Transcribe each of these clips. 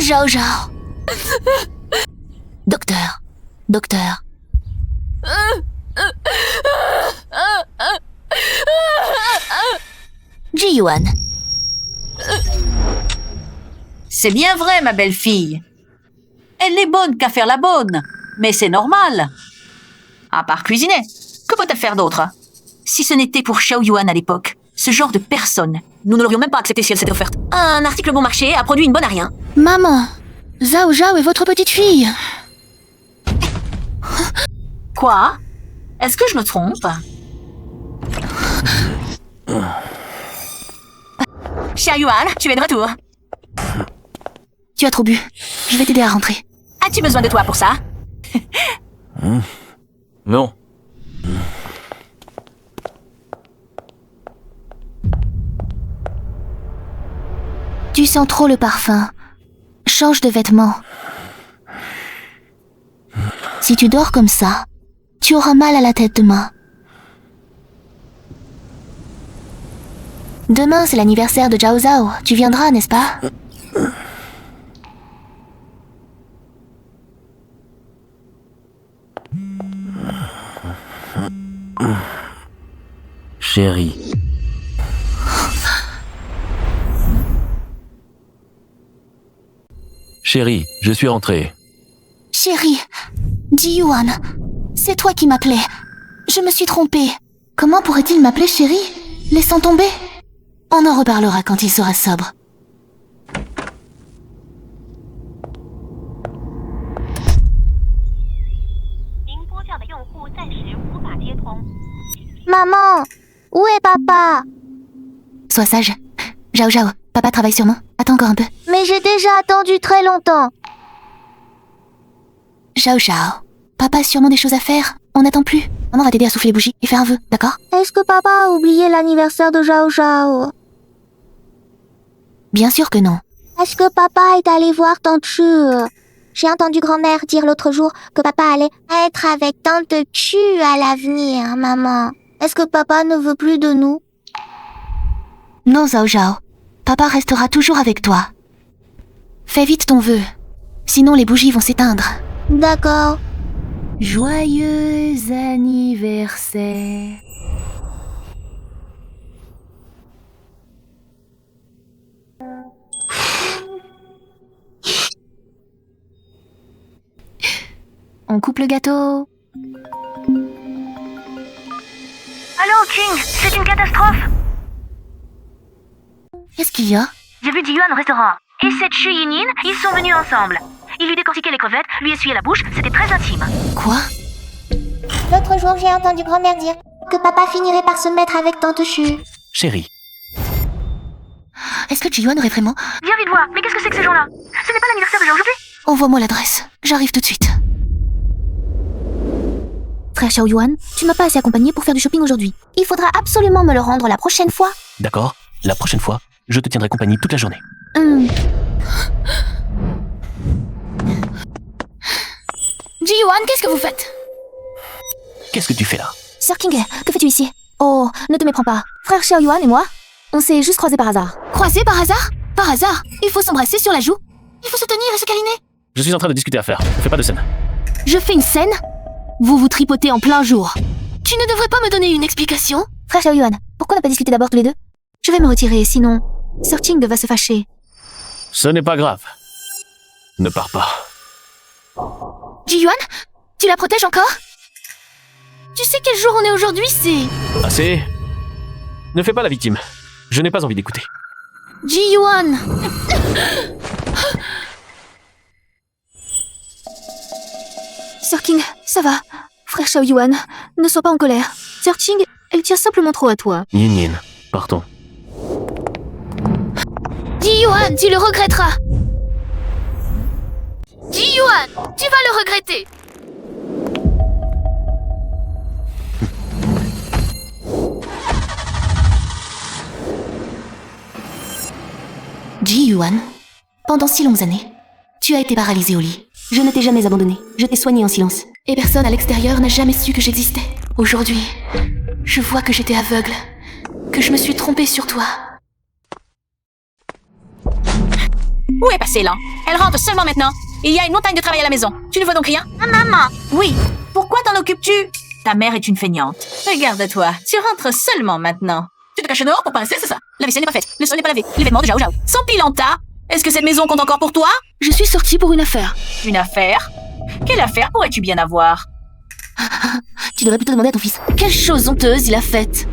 Zhao Zhao. Docteur. Docteur. Ji-Yuan. C'est bien vrai, ma belle-fille. Elle est bonne qu'à faire la bonne, mais c'est normal. À part cuisiner, que peut-elle faire d'autre? Si ce n'était pour Xiao Yuan à l'époque, ce genre de personne, nous ne l'aurions même pas accepté si elle s'était offerte. Un article bon marché a produit une bonne à rien. Maman, Zhao Zhao est votre petite fille. Quoi? Est-ce que je me trompe? Xiao Yuan, tu es de retour. Tu as trop bu. Je vais t'aider à rentrer. As-tu besoin de toi pour ça? Non. Tu sens trop le parfum. Change de vêtements. Si tu dors comme ça, tu auras mal à la tête demain. Demain, c'est l'anniversaire de Zhao Zhao. Tu viendras, n'est-ce pas? Chérie. Chérie, je suis rentré. Chérie, Ji-Yuan, c'est toi qui m'appelais. Je me suis trompée. Comment pourrait-il m'appeler chérie? Laissons tomber. On en reparlera quand il sera sobre. Maman, où est papa? Sois sage. Zhao Zhao, papa travaille sur moi. Attends encore un peu. Mais j'ai déjà attendu très longtemps. Zhao Zhao, papa a sûrement des choses à faire. On n'attend plus. Maman va t'aider à souffler les bougies et faire un vœu, d'accord? Est-ce que papa a oublié l'anniversaire de Zhao Zhao? Bien sûr que non. Est-ce que papa est allé voir Tante Chu? J'ai entendu grand-mère dire l'autre jour que papa allait être avec Tante Chu à l'avenir, maman. Est-ce que papa ne veut plus de nous? Non, Zhao Zhao. Papa restera toujours avec toi. Fais vite ton vœu. Sinon les bougies vont s'éteindre. D'accord. Joyeux anniversaire. On coupe le gâteau. Allô, King, c'est une catastrophe. Qu'est-ce qu'il y a? J'ai vu Ji-Yuan au restaurant. Et cette Xu Yinyin, ils sont venus ensemble. Il lui décortiquait les crevettes, lui essuyait la bouche, c'était très intime. Quoi? L'autre jour, j'ai entendu grand-mère dire que papa finirait par se mettre avec Tante Chu. Chérie. Est-ce que Ji-Yuan aurait vraiment... Viens vite voir, mais qu'est-ce que c'est que ces gens-là? Ce n'est pas l'anniversaire de aujourd'hui? Envoie-moi l'adresse. J'arrive tout de suite. Frère Xiao Yuan, tu m'as pas assez accompagné pour faire du shopping aujourd'hui. Il faudra absolument me le rendre la prochaine fois. D'accord, la prochaine fois, je te tiendrai compagnie toute la journée. Ji-Yuan, qu'est-ce que vous faites? Qu'est-ce que tu fais là? Sir King, que fais-tu ici? Oh, ne te méprends pas. Frère Xiao Yuan et moi, on s'est juste croisés par hasard. Croisés par hasard? Par hasard? Il faut s'embrasser sur la joue? Il faut se tenir et se câliner? Je suis en train de discuter à faire, ne fais pas de scène. Je fais une scène? Vous vous tripotez en plein jour. Tu ne devrais pas me donner une explication? Frère Xiao Yuan, pourquoi ne pas discuter d'abord tous les deux? Je vais me retirer, sinon Sir King va se fâcher. Ce n'est pas grave. Ne pars pas. Ji-Yuan, tu la protèges encore? Tu sais quel jour on est aujourd'hui, c'est... Assez. Ne fais pas la victime. Je n'ai pas envie d'écouter. Ji-Yuan. Sir King, ça va. Frère Xiao Yuan, ne sois pas en colère. Sir King, elle tient simplement trop à toi. Yin Yin, partons. Ji-Yuan, tu le regretteras. Ji-Yuan, tu vas le regretter. Ji-Yuan, pendant si longues années, tu as été paralysé au lit. Je ne t'ai jamais abandonné, je t'ai soigné en silence. Et personne à l'extérieur n'a jamais su que j'existais. Aujourd'hui, je vois que j'étais aveugle, que je me suis trompée sur toi. Où est passée, Lan? Elle rentre seulement maintenant. Il y a une montagne de travail à la maison. Tu ne vois donc rien? Ah, maman. Oui. Pourquoi t'en occupes-tu? Ta mère est une feignante. Regarde-toi, tu rentres seulement maintenant. Tu te caches dehors pour pas rester, c'est ça? La vaisselle n'est pas faite, le sol n'est pas lavé, les vêtements de Zhao Zhao sont pile en tas. Est-ce que cette maison compte encore pour toi? Je suis sortie pour une affaire. Une affaire? Quelle affaire pourrais-tu bien avoir? Tu devrais plutôt demander à ton fils. Quelle chose honteuse il a faite.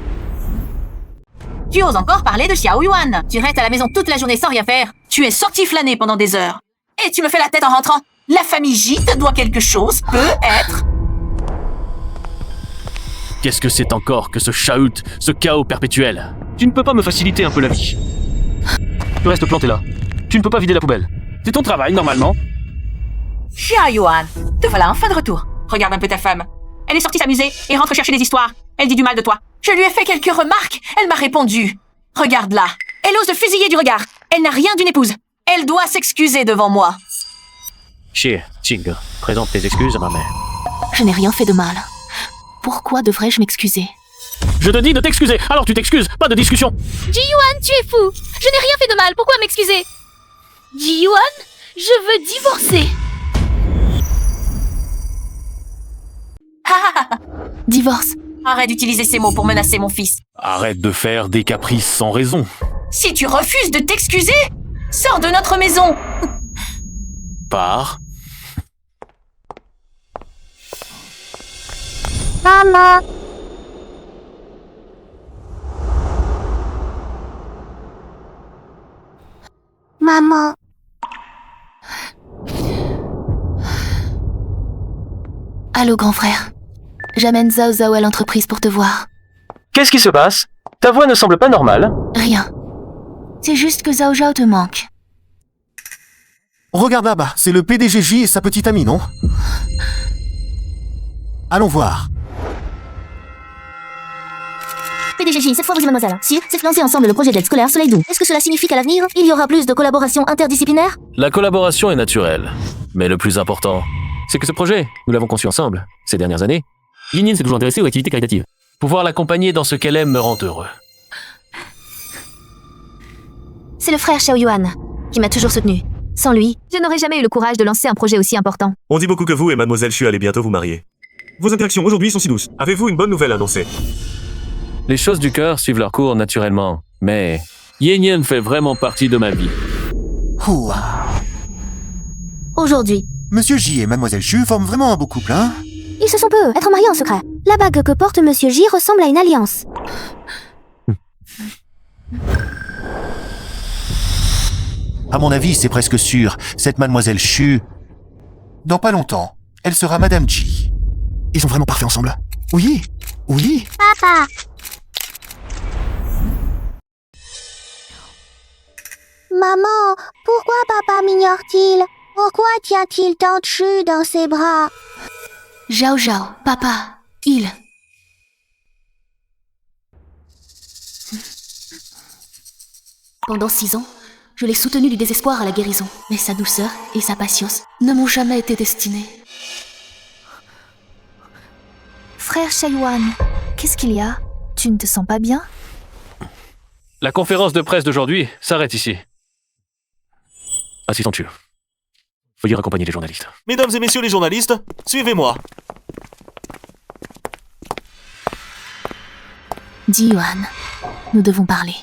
Tu oses encore parler de Xiao Yuan? Tu restes à la maison toute la journée sans rien faire. Tu es sorti flâner pendant des heures. Et tu me fais la tête en rentrant. La famille J te doit quelque chose, peut-être. Qu'est-ce que c'est encore que ce chaos, ce chaos perpétuel? Tu ne peux pas me faciliter un peu la vie. Tu restes planté là. Tu ne peux pas vider la poubelle. C'est ton travail, normalement. Xiao Yuan, te voilà enfin de retour. Regarde un peu ta femme. Elle est sortie s'amuser et rentre chercher des histoires. Elle dit du mal de toi. Je lui ai fait quelques remarques. Elle m'a répondu. Regarde-la. Elle ose te fusiller du regard. Elle n'a rien d'une épouse. Elle doit s'excuser devant moi. Xie, Qing, présente tes excuses à ma mère. Je n'ai rien fait de mal. Pourquoi devrais-je m'excuser? Je te dis de t'excuser, alors tu t'excuses, pas de discussion. Ji-Yuan, tu es fou. Je n'ai rien fait de mal, pourquoi m'excuser? Ji-Yuan, je veux divorcer. Divorce. Arrête d'utiliser ces mots pour menacer mon fils. Arrête de faire des caprices sans raison. Si tu refuses de t'excuser, sors de notre maison. Pars. Maman. Maman. Allô, grand frère. J'amène Zhao Zhao à l'entreprise pour te voir. Qu'est-ce qui se passe? Ta voix ne semble pas normale. Rien. C'est juste que Zhao Zhao te manque. Regarde là-bas, c'est le PDGJ et sa petite amie, non? Allons voir. PDGJ, cette fois vous et mademoiselle. Si, c'est lancé ensemble le projet d'aide scolaire Soleil Doux. Est-ce que cela signifie qu'à l'avenir, il y aura plus de collaboration interdisciplinaire? La collaboration est naturelle. Mais le plus important, c'est que ce projet, nous l'avons conçu ensemble, ces dernières années. Yin s'est toujours intéressée aux activités caritatives. Pouvoir l'accompagner dans ce qu'elle aime me rend heureux. C'est le frère Xiao Yuan qui m'a toujours soutenu. Sans lui, je n'aurais jamais eu le courage de lancer un projet aussi important. On dit beaucoup que vous et mademoiselle Xu allez bientôt vous marier. Vos interactions aujourd'hui sont si douces. Avez-vous une bonne nouvelle à annoncer? Les choses du cœur suivent leur cours naturellement. Mais Yin fait vraiment partie de ma vie. Ouah. Aujourd'hui, Monsieur J et Mademoiselle Chu forment vraiment un beau couple, hein? Ils se sont peu être mariés en secret. La bague que porte Monsieur J ressemble à une alliance. À mon avis, c'est presque sûr. Cette Mademoiselle Chu... Dans pas longtemps, elle sera Madame J. Ils sont vraiment parfaits ensemble. Oui, oui. Papa. Maman, pourquoi papa m'ignore-t-il? Pourquoi tient-il tant de Chu dans ses bras? Zhao Zhao, papa, il. Pendant 6 ans, je l'ai soutenu du désespoir à la guérison. Mais sa douceur et sa patience ne m'ont jamais été destinées. frère Xiao Yuan, qu'est-ce qu'il y a? Tu ne te sens pas bien? La conférence de presse d'aujourd'hui s'arrête ici. Assistant-tu. Veuillez accompagner les journalistes. Mesdames et messieurs les journalistes, suivez-moi. Ji-Yuan, nous devons parler.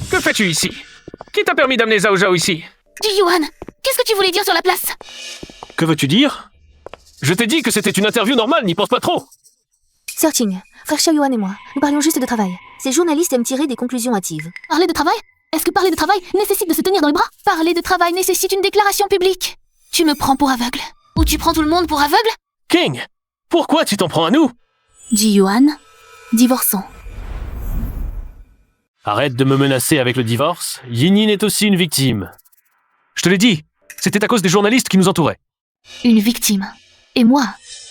Que fais-tu ici? Qui t'a permis d'amener Zhao Zhao ici? Ji-Yuan, qu'est-ce que tu voulais dire sur la place? Que veux-tu dire? Je t'ai dit que c'était une interview normale, n'y pense pas trop. Sir Qing, frère Xiao Yuan et moi, nous parlions juste de travail. Ces journalistes aiment tirer des conclusions hâtives. Parler de travail? Est-ce que parler de travail nécessite de se tenir dans les bras? Parler de travail nécessite une déclaration publique. Tu me prends pour aveugle? Ou tu prends tout le monde pour aveugle? King, pourquoi tu t'en prends à nous? Ji-Yuan, divorçons. Arrête de me menacer avec le divorce. Yin est aussi une victime. Je te l'ai dit, c'était à cause des journalistes qui nous entouraient. Une victime. Et moi?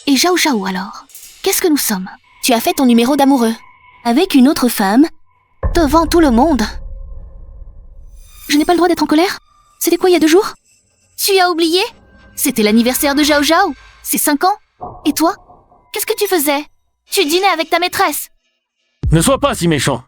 Et Zhao Zhao alors? Qu'est-ce que nous sommes? Tu as fait ton numéro d'amoureux. Avec une autre femme. Devant tout le monde. Je n'ai pas le droit d'être en colère? C'était quoi il y a 2 jours? Tu as oublié? C'était l'anniversaire de Zhao Zhao. C'est 5 ans. Et toi? Qu'est-ce que tu faisais? Tu dînais avec ta maîtresse. Ne sois pas si méchant.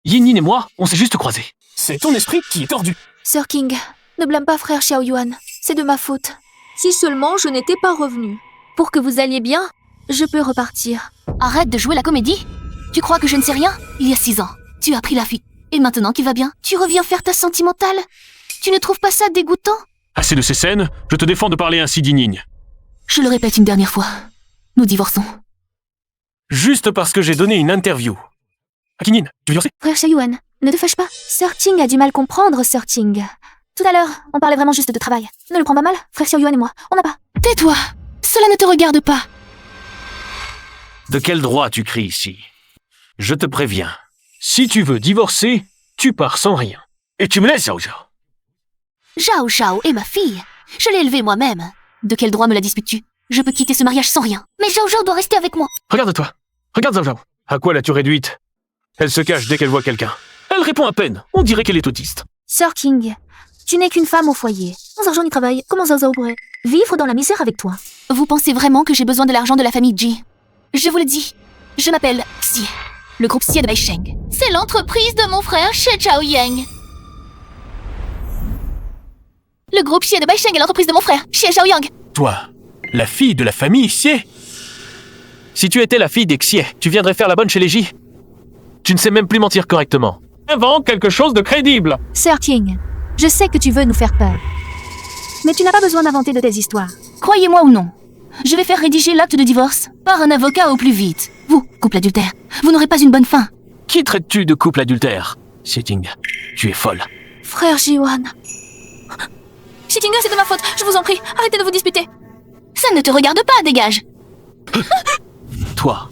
Yin et moi, on s'est juste croisés. C'est ton esprit qui est tordu. Sir King, Ne blâme pas frère Xiao Yuan, c'est de ma faute. Si seulement je n'étais pas revenue. Pour que vous alliez bien, je peux repartir. Arrête de jouer la comédie. Tu crois que je ne sais rien? Il y a 6 ans, tu as pris la fuite. Et maintenant qu'il va bien, tu reviens faire ta sentimentale. Tu ne trouves pas ça dégoûtant? Assez de ces scènes, je te défends de parler ainsi d'Yinyin. Je le répète une dernière fois. Nous divorçons. Juste parce que j'ai donné une interview. Yinyin, tu veux divorcer? Frère Xiao Yuan, ne te fâche pas. Sir Ting a du mal comprendre, Sir Ting. Tout à l'heure, on parlait vraiment juste de travail. Ne le prends pas mal, frère Xiao Yuan et moi, on n'a pas. Tais-toi! Cela ne te regarde pas. De quel droit tu cries ici? Je te préviens. Si tu veux divorcer, tu pars sans rien. Et tu me laisses, Zhao Zhao. Zhao Zhao est ma fille. Je l'ai élevée moi-même. De quel droit me la disputes-tu? Je peux quitter ce mariage sans rien. Mais Zhao Zhao doit rester avec moi. Regarde-toi. Regarde Zhao Zhao. À quoi l'as-tu réduite? Elle se cache dès qu'elle voit quelqu'un. Elle répond à peine. On dirait qu'elle est autiste. Sir King, tu n'es qu'une femme au foyer. Sans argent ni travail, comment Zhao Zhao pourrait vivre dans la misère avec toi? Vous pensez vraiment que j'ai besoin de l'argent de la famille Ji? Je vous le dis, je m'appelle Xie, le groupe Xie de Baisheng. C'est l'entreprise de mon frère Xie Zhaoyang. Le groupe Xie de Baisheng est l'entreprise de mon frère, Xie Zhaoyang. Toi, la fille de la famille Xie? Si tu étais la fille des Xie, tu viendrais faire la bonne chez les Ji? Tu ne sais même plus mentir correctement. Invente quelque chose de crédible. Sir King, je sais que tu veux nous faire peur. Mais tu n'as pas besoin d'inventer de telles histoires. Croyez-moi ou non, je vais faire rédiger l'acte de divorce par un avocat au plus vite. Vous, couple adultère, vous n'aurez pas une bonne fin. Qui traites-tu de couple adultère? Xieting, tu es folle. Frère Jiwan. Xieting, c'est de ma faute, je vous en prie, arrêtez de vous disputer. Ça ne te regarde pas, dégage. Toi.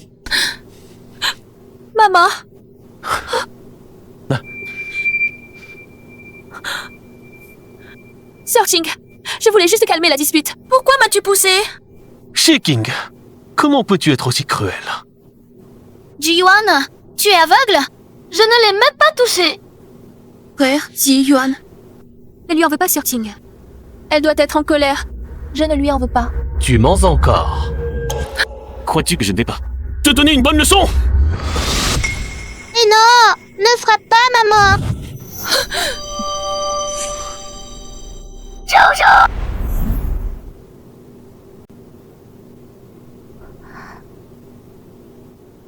Maman. Sir Ting, je voulais juste calmer la dispute. Pourquoi m'as-tu poussé? Xieking, comment peux-tu être aussi cruel? Ji-Yuan, tu es aveugle? Je ne l'ai même pas touché. Frère, Ji-Yuan. Ne lui en veux pas, Sir Ting. Elle doit être en colère. Je ne lui en veux pas. Tu mens encore. Crois-tu que je ne vais pas te donner une bonne leçon? Mais non! Ne frappe pas, maman!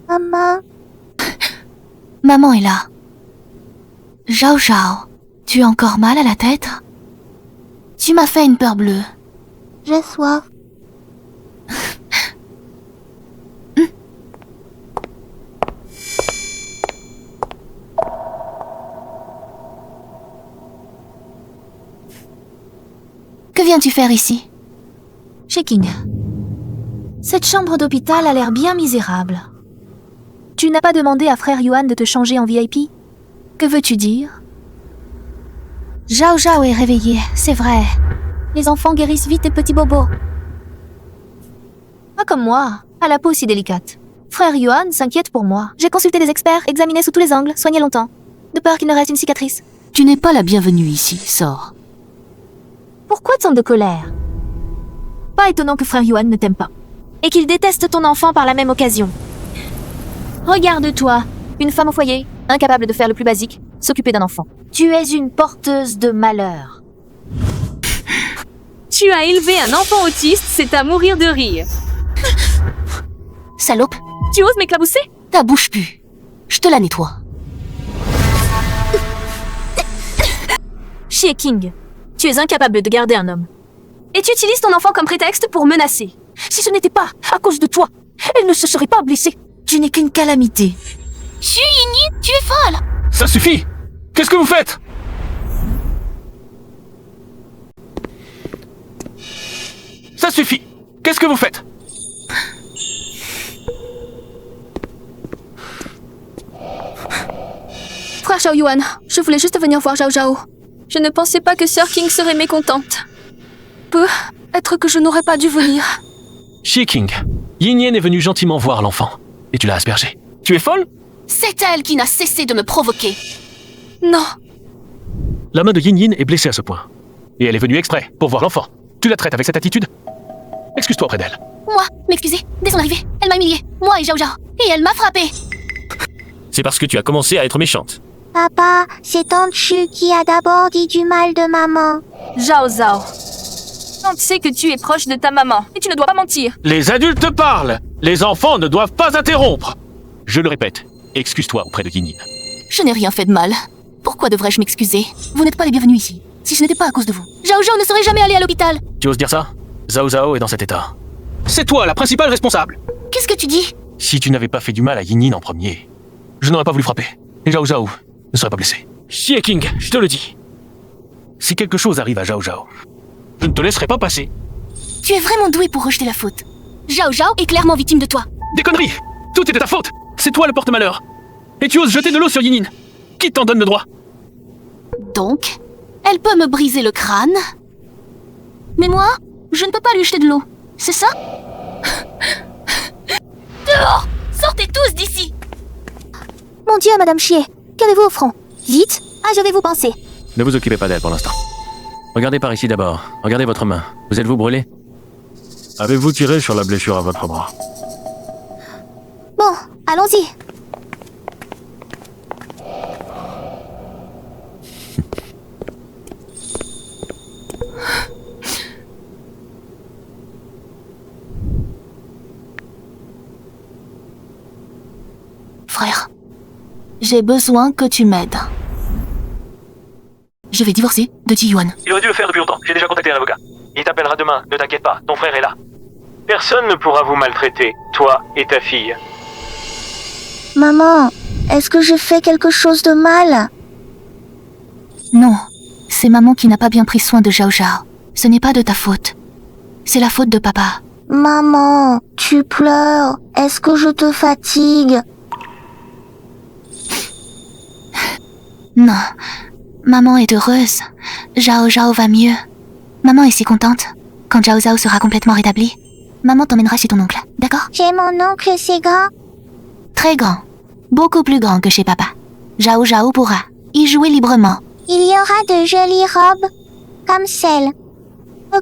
Maman. Maman est là. Zhao Zhao, tu as encore mal à la tête? Tu m'as fait une peur bleue. J'ai soif. Que viens-tu faire ici? Shaking. Cette chambre d'hôpital a l'air bien misérable. Tu n'as pas demandé à frère Yuan de te changer en VIP? Que veux-tu dire? Zhao Zhao est réveillé, c'est vrai. Les enfants guérissent vite les petits bobos. Pas comme moi, à la peau si délicate. Frère Yuan s'inquiète pour moi. J'ai consulté des experts, examiné sous tous les angles, soigné longtemps. De peur qu'il ne reste une cicatrice. Tu n'es pas la bienvenue ici, sors. Pourquoi tant de colère? Pas étonnant que frère Yuan ne t'aime pas. Et qu'il déteste ton enfant par la même occasion. Regarde-toi, une femme au foyer, incapable de faire le plus basique, s'occuper d'un enfant. Tu es une porteuse de malheur. Tu as élevé un enfant autiste, c'est à mourir de rire. Salope, Tu oses m'éclabousser? ta bouche pue. Je te la nettoie. Xie King, tu es incapable de garder un homme. Et tu utilises ton enfant comme prétexte pour menacer. Si ce n'était pas à cause de toi, elle ne se serait pas blessée. Tu n'es qu'une calamité. Xu Yinyin, tu es folle! Ça suffit! Qu'est-ce que vous faites? Ça suffit! Qu'est-ce que vous faites? Frère Xiao Yuan, je voulais juste venir voir Zhao Zhao. Je ne pensais pas que Sir King serait mécontente. Peut-être que je n'aurais pas dû venir. Xieking, Yinyin est venue gentiment voir l'enfant. Et tu l'as aspergé. Tu es folle? C'est elle qui n'a cessé de me provoquer. Non. La main de Yinyin est blessée à ce point. Et elle est venue exprès pour voir l'enfant. Tu la traites avec cette attitude? Excuse-toi auprès d'elle. Moi, m'excuser, dès son arrivée, elle m'a humiliée, moi et Zhao Zhao, et elle m'a frappée. C'est parce que tu as commencé à être méchante. Papa, c'est Tante Chu qui a d'abord dit du mal de maman. Zhao Zhao. On sait que tu es proche de ta maman et tu ne dois pas mentir. Les adultes parlent. Les enfants ne doivent pas interrompre. Je le répète, excuse-toi auprès de Yinin. Je n'ai rien fait de mal. Pourquoi devrais-je m'excuser? Vous n'êtes pas les bienvenus ici. Si ce n'était pas à cause de vous, Zhao Zhao ne serait jamais allé à l'hôpital. Tu oses dire ça? Zhao Zhao est dans cet état. C'est toi la principale responsable. Qu'est-ce que tu dis? Si tu n'avais pas fait du mal à Yinin en premier, je n'aurais pas voulu frapper. Et Zhao Zhao ne serait pas blessé. Xie King, je te le dis. Si quelque chose arrive à Zhao Zhao, je ne te laisserai pas passer. Tu es vraiment doué pour rejeter la faute. Zhao Zhao est clairement victime de toi. Des conneries! Tout est de ta faute! C'est toi le porte-malheur! Et tu oses jeter de l'eau sur Yinin! Qui t'en donne le droit? Donc, elle peut me briser le crâne. Mais moi, je ne peux pas lui jeter de l'eau. C'est ça? Dehors! Sortez tous d'ici! Mon Dieu, Madame Chier, qu'avez-vous au front? Vite, achevez-vous penser. Ne vous occupez pas d'elle pour l'instant. Regardez par ici d'abord. Regardez votre main. Vous êtes-vous brûlé? Avez-vous tiré sur la blessure à votre bras? Bon, allons-y. Frère, j'ai besoin que tu m'aides. Je vais divorcer de Ji Yuan. Il aurait dû le faire depuis longtemps. J'ai déjà contacté un avocat. Il t'appellera demain. Ne t'inquiète pas. Ton frère est là. Personne ne pourra vous maltraiter. Toi et ta fille. Maman, est-ce que j'ai fait quelque chose de mal? Non, c'est maman qui n'a pas bien pris soin de Zhao Zhao. Ce n'est pas de ta faute. C'est la faute de papa. Maman, tu pleures. Est-ce que je te fatigue? Non, maman est heureuse. Zhao Zhao va mieux. Maman est si contente. Quand Zhao Zhao sera complètement rétabli, maman t'emmènera chez ton oncle, d'accord? Chez mon oncle, c'est grand. Très grand. Beaucoup plus grand que chez papa. Zhao Zhao pourra y jouer librement. Il y aura de jolies robes, comme celles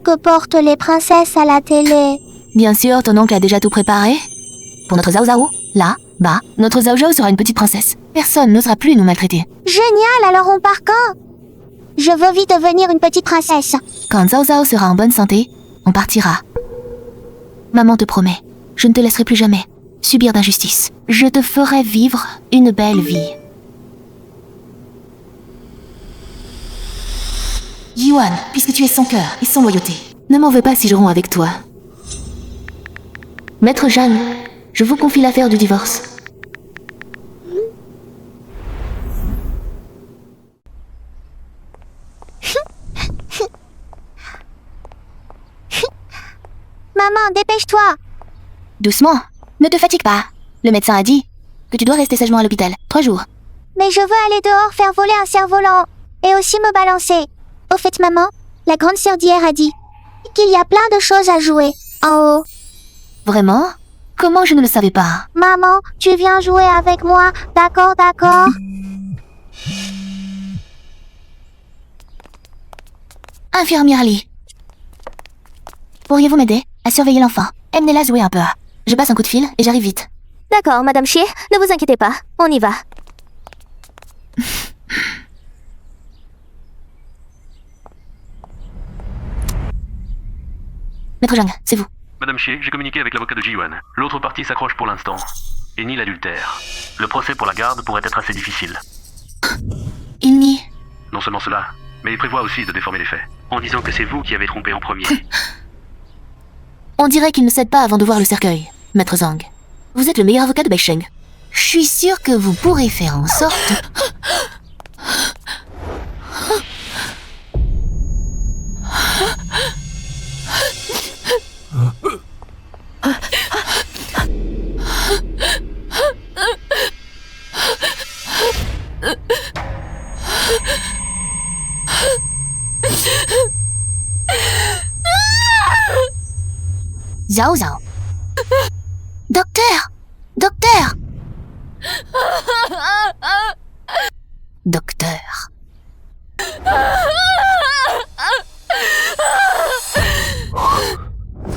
que portent les princesses à la télé. Bien sûr, ton oncle a déjà tout préparé. Pour notre Zhao Zhao, là, bas, notre Zhao Zhao sera une petite princesse. Personne n'osera plus nous maltraiter. Génial, alors on part quand? Je veux vite devenir une petite princesse. Quand Zhao Zhao sera en bonne santé, on partira. Maman te promet, je ne te laisserai plus jamais subir d'injustice. Je te ferai vivre une belle vie. Yuan, puisque tu es son cœur et son loyauté, ne m'en veux pas si je romps avec toi. Maître Zhang, je vous confie l'affaire du divorce. Maman, dépêche-toi. Doucement, ne te fatigue pas. Le médecin a dit que tu dois rester sagement à l'hôpital 3 jours. Mais je veux aller dehors faire voler un cerf-volant et aussi me balancer. Au fait, maman, la grande sœur d'hier a dit qu'il y a plein de choses à jouer en haut. Vraiment? Comment je ne le savais pas? Maman, tu viens jouer avec moi, d'accord, d'accord? Infirmière Lee, pourriez-vous m'aider à surveiller l'enfant? Emmenez-la jouer un peu. Je passe un coup de fil et j'arrive vite. D'accord, Madame Chier, ne vous inquiétez pas, on y va. Maître Zhang, c'est vous. Madame Xie, j'ai communiqué avec l'avocat de Ji Yuan. L'autre partie s'accroche pour l'instant. Et nie l'adultère. Le procès pour la garde pourrait être assez difficile. Il nie. Non seulement cela, mais il prévoit aussi de déformer les faits, en disant que c'est vous qui avez trompé en premier. On dirait qu'il ne cède pas avant de voir le cercueil, Maître Zhang. Vous êtes le meilleur avocat de Beisheng. Je suis sûre que vous pourrez faire en sorte... Zhao Zhao. Docteur! Docteur! Docteur.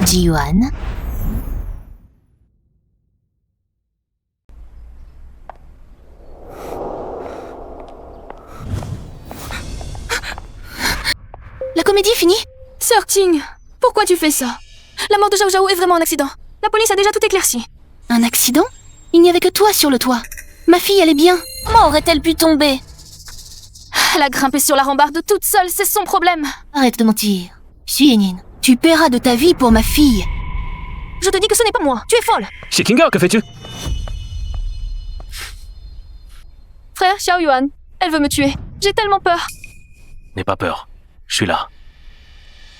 Ji Yuan. La comédie est finie? Sir King, pourquoi tu fais ça? La mort de Zhao Zhao est vraiment un accident. La police a déjà tout éclairci. Un accident? Il n'y avait que toi sur le toit. Ma fille, elle est bien. Comment aurait-elle pu tomber? Elle a grimpé sur la rambarde toute seule, c'est son problème. Arrête de mentir. Xu Yanyin, tu paieras de ta vie pour ma fille. Je te dis que ce n'est pas moi, tu es folle. Shikinga, que fais-tu? Frère Xiao Yuan, elle veut me tuer. J'ai tellement peur. N'aie pas peur, je suis là.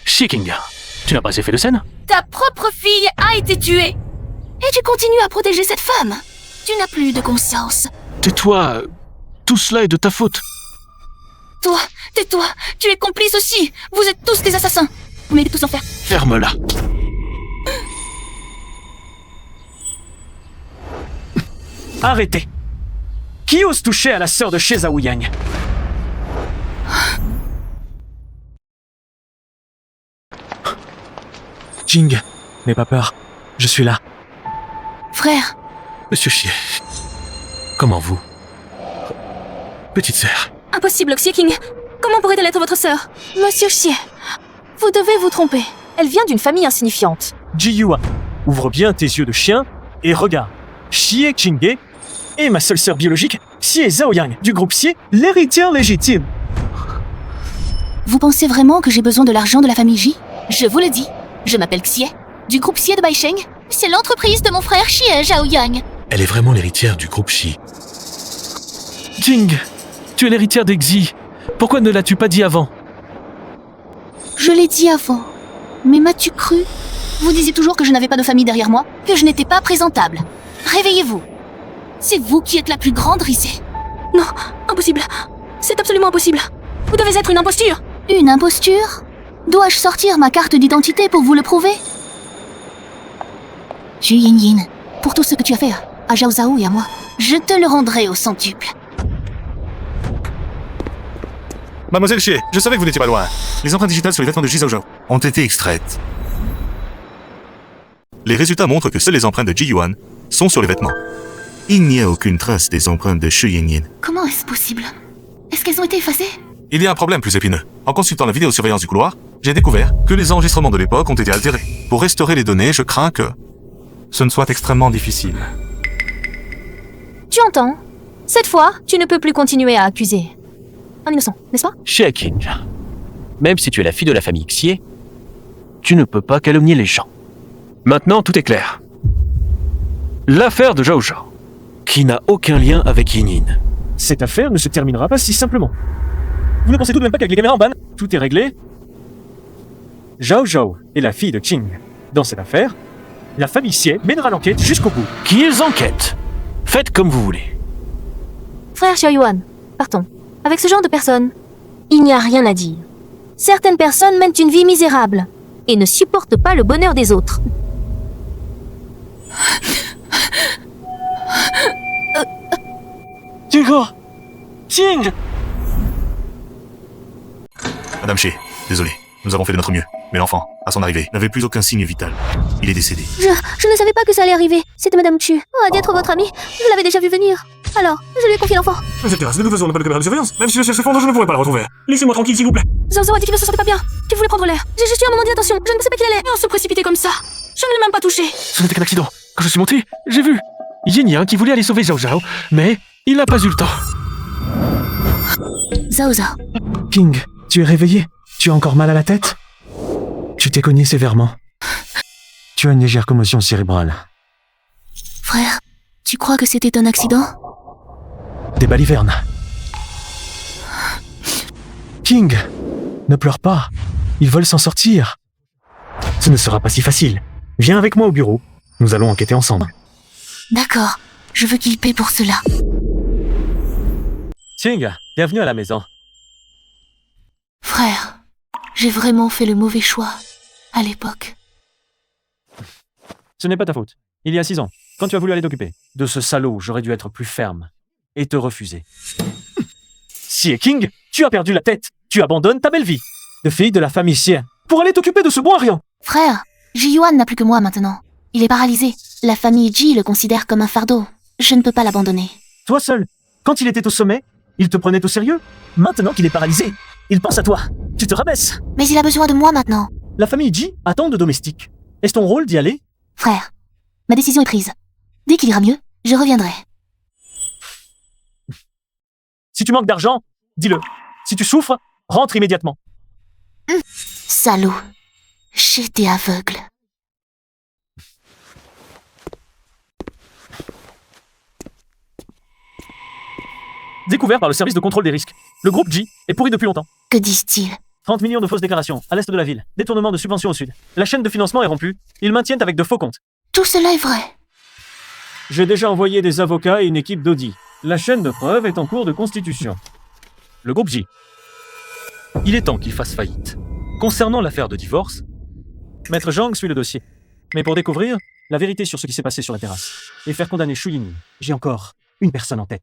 Shikinga, tu n'as pas assez fait de scène? Ta propre fille a été tuée. Et tu continues à protéger cette femme. Tu n'as plus de conscience. Tais-toi, tout cela est de ta faute. Toi, tais-toi, tu es complice aussi. Vous êtes tous des assassins. Vous m'aidez tous en faire. Ferme-la. Arrêtez. Qui ose toucher à la sœur de Xie Zhaoyang? Jing, n'aie pas peur. Je suis là. Frère, Monsieur Xie, comment vous? Petite sœur. Impossible, Xie King. Comment pourrait-elle être votre sœur? Monsieur Xie, vous devez vous tromper. Elle vient d'une famille insignifiante. Ji Yuan, ouvre bien tes yeux de chien et regarde. Xie Qingge et ma seule sœur biologique, Xie Zhaoyang, du groupe Xie, l'héritière légitime. vous pensez vraiment que j'ai besoin de l'argent de la famille Ji? Je vous le dis, je m'appelle Xie, du groupe Xie de Baisheng. C'est l'entreprise de mon frère Xie Zhaoyang. Elle est vraiment l'héritière du groupe Xi. Jing, tu es l'héritière des Xi. Pourquoi ne l'as-tu pas dit avant? Je l'ai dit avant. Mais m'as-tu cru? Vous disiez toujours que je n'avais pas de famille derrière moi, que je n'étais pas présentable. Réveillez-vous. C'est vous qui êtes la plus grande risée. Non, impossible. C'est absolument impossible. Vous devez être une imposture. Une imposture? Dois-je sortir ma carte d'identité pour vous le prouver? Xu Yanyin, pour tout ce que tu as fait à Zhao Zhao et à moi, je te le rendrai au centuple. Mademoiselle Xie, je savais que vous n'étiez pas loin. Les empreintes digitales sur les vêtements de Ji Zhao Ont été extraites. Les résultats montrent que seules les empreintes de Ji Yuan sont sur les vêtements. Il n'y a aucune trace des empreintes de Xu Yanyin. Comment est-ce possible? Est-ce qu'elles ont été effacées? Il y a un problème plus épineux. En consultant la vidéosurveillance du couloir, j'ai découvert que les enregistrements de l'époque ont été altérés. Pour restaurer les données, je crains que ce ne soit extrêmement difficile. Tu entends? Cette fois, tu ne peux plus continuer à accuser. Un innocent, n'est-ce pas? Xie King, même si tu es la fille de la famille Xie, tu ne peux pas calomnier les gens. Maintenant, tout est clair. L'affaire de Zhao Zhao, qui n'a aucun lien avec Yanyin. Cette affaire ne se terminera pas si simplement. Vous ne pensez tout de même pas qu'avec les caméras en ban, tout est réglé? Zhao Zhao est la fille de Qing. Dans cette affaire, la famille Xie mènera l'enquête jusqu'au bout. Qu'ils enquêtent. Faites comme vous voulez. Frère Xiao Yuan, partons. Avec ce genre de personnes, il n'y a rien à dire. Certaines personnes mènent une vie misérable et ne supportent pas le bonheur des autres. Jingo! Qing! Madame Xie, désolé, nous avons fait de notre mieux. Mais l'enfant, à son arrivée, n'avait plus aucun signe vital. Il est décédé. Je ne savais pas que ça allait arriver. C'était Madame Chu. Oh, d'être votre amie, je l'avais déjà vu venir. Alors, je lui ai confié l'enfant. Mais cette terrasse, de toute façon, on n'a pas de caméra de surveillance. Même si je cherche ce fond, je ne pourrai pas la retrouver. Laissez-moi tranquille, s'il vous plaît. Zhao Zhao a dit qu'il ne se sentait pas bien, qu'il voulait prendre l'air. J'ai juste eu un moment d'inattention, je ne pensais pas qu'il allait. Et on se précipitait comme ça. Je ne l'ai même pas touché. Ce n'était qu'un accident. Quand je suis monté, j'ai vu Yin qui voulait aller sauver Zhao Zhao, mais il n'a pas eu le temps. Zhao Zhao, King, tu es réveillé? Tu as encore mal à la tête? Tu t'es cogné sévèrement. Tu as une légère commotion cérébrale. frère, tu crois que c'était un accident? Des balivernes. King, ne pleure pas. Ils veulent s'en sortir. Ce ne sera pas si facile. Viens avec moi au bureau. Nous allons enquêter ensemble. D'accord, je veux qu'il paie pour cela. King, bienvenue à la maison. Frère, j'ai vraiment fait le mauvais choix à l'époque. Ce n'est pas ta faute. Il y a 6 ans, quand tu as voulu aller t'occuper de ce salaud, j'aurais dû être plus ferme et te refuser. Xie King, tu as perdu la tête. Tu abandonnes ta belle vie de fille de la famille Xie pour aller t'occuper de ce bon Arian. Frère, Ji Yuan n'a plus que moi maintenant. Il est paralysé. La famille Ji le considère comme un fardeau. Je ne peux pas l'abandonner. Toi seul, quand il était au sommet, il te prenait au sérieux. Maintenant qu'il est paralysé, il pense à toi. Tu te rabaisses. Mais il a besoin de moi maintenant. La famille Ji attend de domestiques. Est-ce ton rôle d'y aller? Frère, ma décision est prise. Dès qu'il ira mieux, je reviendrai. Si tu manques d'argent, dis-le. Si tu souffres, rentre immédiatement. Salaud. J'étais aveugle. Découvert par le service de contrôle des risques. Le groupe Ji est pourri depuis longtemps. Que disent-ils? 30 millions de fausses déclarations à l'est de la ville. Détournement de subventions au sud. La chaîne de financement est rompue. Ils maintiennent avec de faux comptes. Tout cela est vrai. J'ai déjà envoyé des avocats et une équipe d'audit. La chaîne de preuves est en cours de constitution. Le groupe Ji. Il est temps qu'il fasse faillite. Concernant l'affaire de divorce, Maître Zhang suit le dossier. Mais pour découvrir la vérité sur ce qui s'est passé sur la terrasse et faire condamner Shu Yinyin, j'ai encore une personne en tête.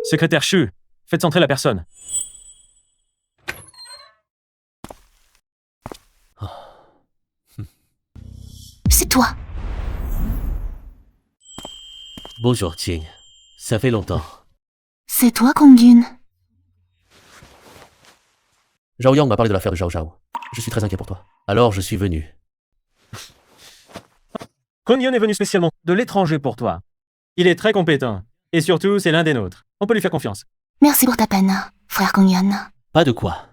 Secrétaire Shu, faites entrer la personne. C'est toi. Bonjour, Qing. Ça fait longtemps. C'est toi, Kongyun. Zhao Yang m'a parlé de l'affaire de Zhao Zhao. Je suis très inquiet pour toi. Alors, je suis venu. Kongyun est venu spécialement de l'étranger pour toi. Il est très compétent. Et surtout, c'est l'un des nôtres. On peut lui faire confiance. Merci pour ta peine, frère Kongyun. Pas de quoi.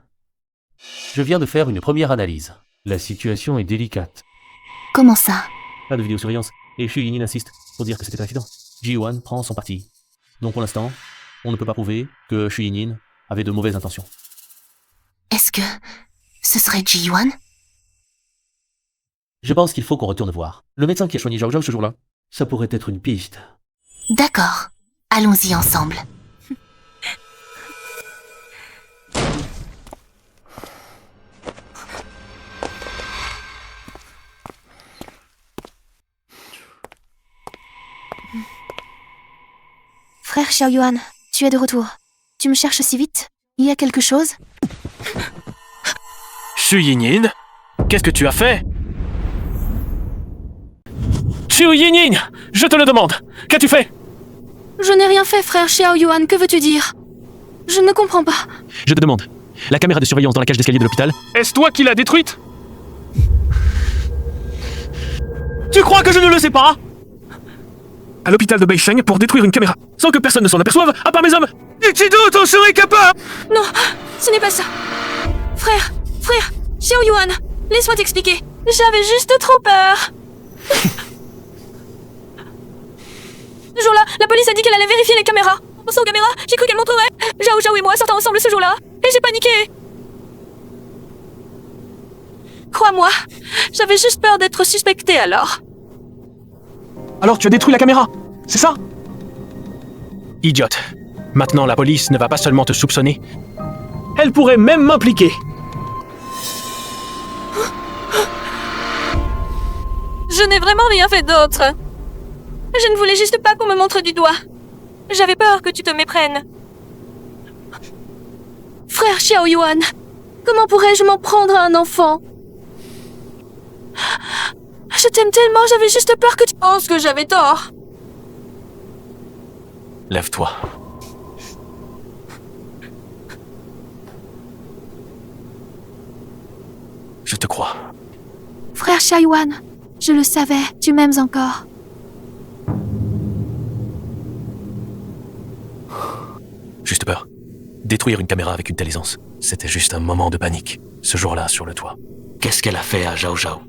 Je viens de faire une première analyse. La situation est délicate. Comment ça? Pas de vidéosurveillance. Et Shu Yinyin insiste pour dire que c'était un accident. Ji Yuan prend son parti. Donc pour l'instant, on ne peut pas prouver que Shu Yinyin avait de mauvaises intentions. Est-ce que ce serait Ji Yuan? Je pense qu'il faut qu'on retourne voir. Le médecin qui a soigné Zhao Zhao ce jour-là, ça pourrait être une piste. D'accord. Allons-y ensemble. Frère Xiao Yuan, tu es de retour. Tu me cherches si vite? Il y a quelque chose? Shu Yinyin, qu'est-ce que tu as fait? Shu Yinyin, je te le demande. Qu'as-tu fait? Je n'ai rien fait, frère Xiao Yuan, que veux-tu dire? Je ne comprends pas. Je te demande. La caméra de surveillance dans la cage d'escalier de l'hôpital, est-ce toi qui l'as détruite? Tu crois que je ne le sais pas? À l'hôpital de Beisheng pour détruire une caméra, sans que personne ne s'en aperçoive, à part mes hommes. Et qui d'autre en serait capable? Non, ce n'est pas ça. Frère, Xiao Yuan, laisse-moi t'expliquer. J'avais juste trop peur. Ce jour-là, la police a dit qu'elle allait vérifier les caméras. En pensant aux caméras, j'ai cru qu'elle montrerait Zhao Zhao et moi sortant ensemble ce jour-là. Et j'ai paniqué. Crois-moi, j'avais juste peur d'être suspectée alors. Alors tu as détruit la caméra, c'est ça? Idiote. Maintenant la police ne va pas seulement te soupçonner, elle pourrait même m'impliquer. Je n'ai vraiment rien fait d'autre. Je ne voulais juste pas qu'on me montre du doigt. J'avais peur que tu te méprennes. Frère Xiao Yuan, comment pourrais-je m'en prendre à un enfant? Je t'aime tellement, j'avais juste peur que tu penses que j'avais tort. Lève-toi. Je te crois. Frère Xiao Yuan, je le savais, tu m'aimes encore. Juste peur. Détruire une caméra avec une telle aisance, c'était juste un moment de panique, ce jour-là sur le toit. Qu'est-ce qu'elle a fait à Zhao Zhao?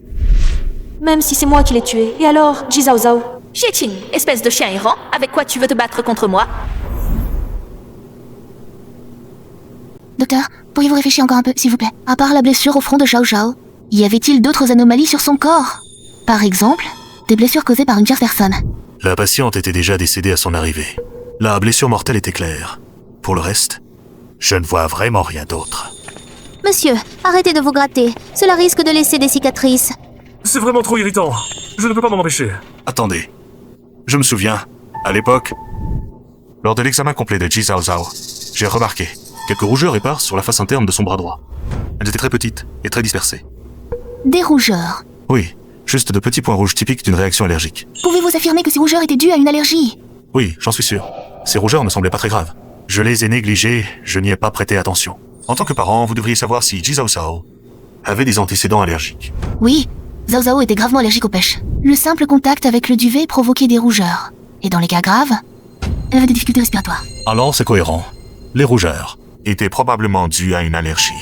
Même si c'est moi qui l'ai tué. Et alors, Ji Zhao Zhao? Xieqing, espèce de chien errant, avec quoi tu veux te battre contre moi? Docteur, pourriez-vous réfléchir encore un peu, s'il vous plaît? À part la blessure au front de Zhao Zhao, y avait-il d'autres anomalies sur son corps? Par exemple, des blessures causées par une tierce personne. La patiente était déjà décédée à son arrivée. La blessure mortelle était claire. Pour le reste, je ne vois vraiment rien d'autre. Monsieur, arrêtez de vous gratter. Cela risque de laisser des cicatrices. C'est vraiment trop irritant. Je ne peux pas m'en empêcher. Attendez. Je me souviens, à l'époque, lors de l'examen complet de Ji Zhao Zhao, j'ai remarqué quelques rougeurs éparses sur la face interne de son bras droit. Elles étaient très petites et très dispersées. Des rougeurs. Oui, juste de petits points rouges typiques d'une réaction allergique. Pouvez-vous affirmer que ces rougeurs étaient dues à une allergie? Oui, j'en suis sûr. Ces rougeurs ne semblaient pas très graves. Je les ai négligées, je n'y ai pas prêté attention. En tant que parent, vous devriez savoir si Ji Zhao Zhao avait des antécédents allergiques. Oui, Zhao Zhao était gravement allergique aux pêches. Le simple contact avec le duvet provoquait des rougeurs. Et dans les cas graves, elle avait des difficultés respiratoires. Alors, c'est cohérent. Les rougeurs étaient probablement dues à une allergie.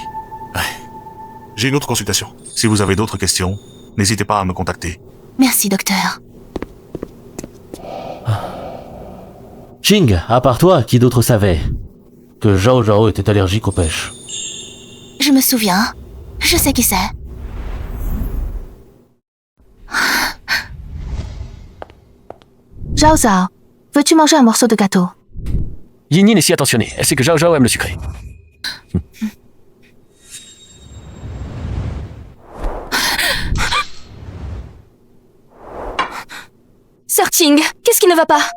J'ai une autre consultation. Si vous avez d'autres questions, n'hésitez pas à me contacter. Merci, docteur. Ching, à part toi, qui d'autre savait que Zhao Zhao était allergique aux pêches? Je me souviens. Je sais qui c'est. Zhao Zhao, veux-tu manger un morceau de gâteau? Yin Yin est si attentionnée. Elle sait que Zhao Zhao aime le sucré. Sir King, qu'est-ce qui ne va pas?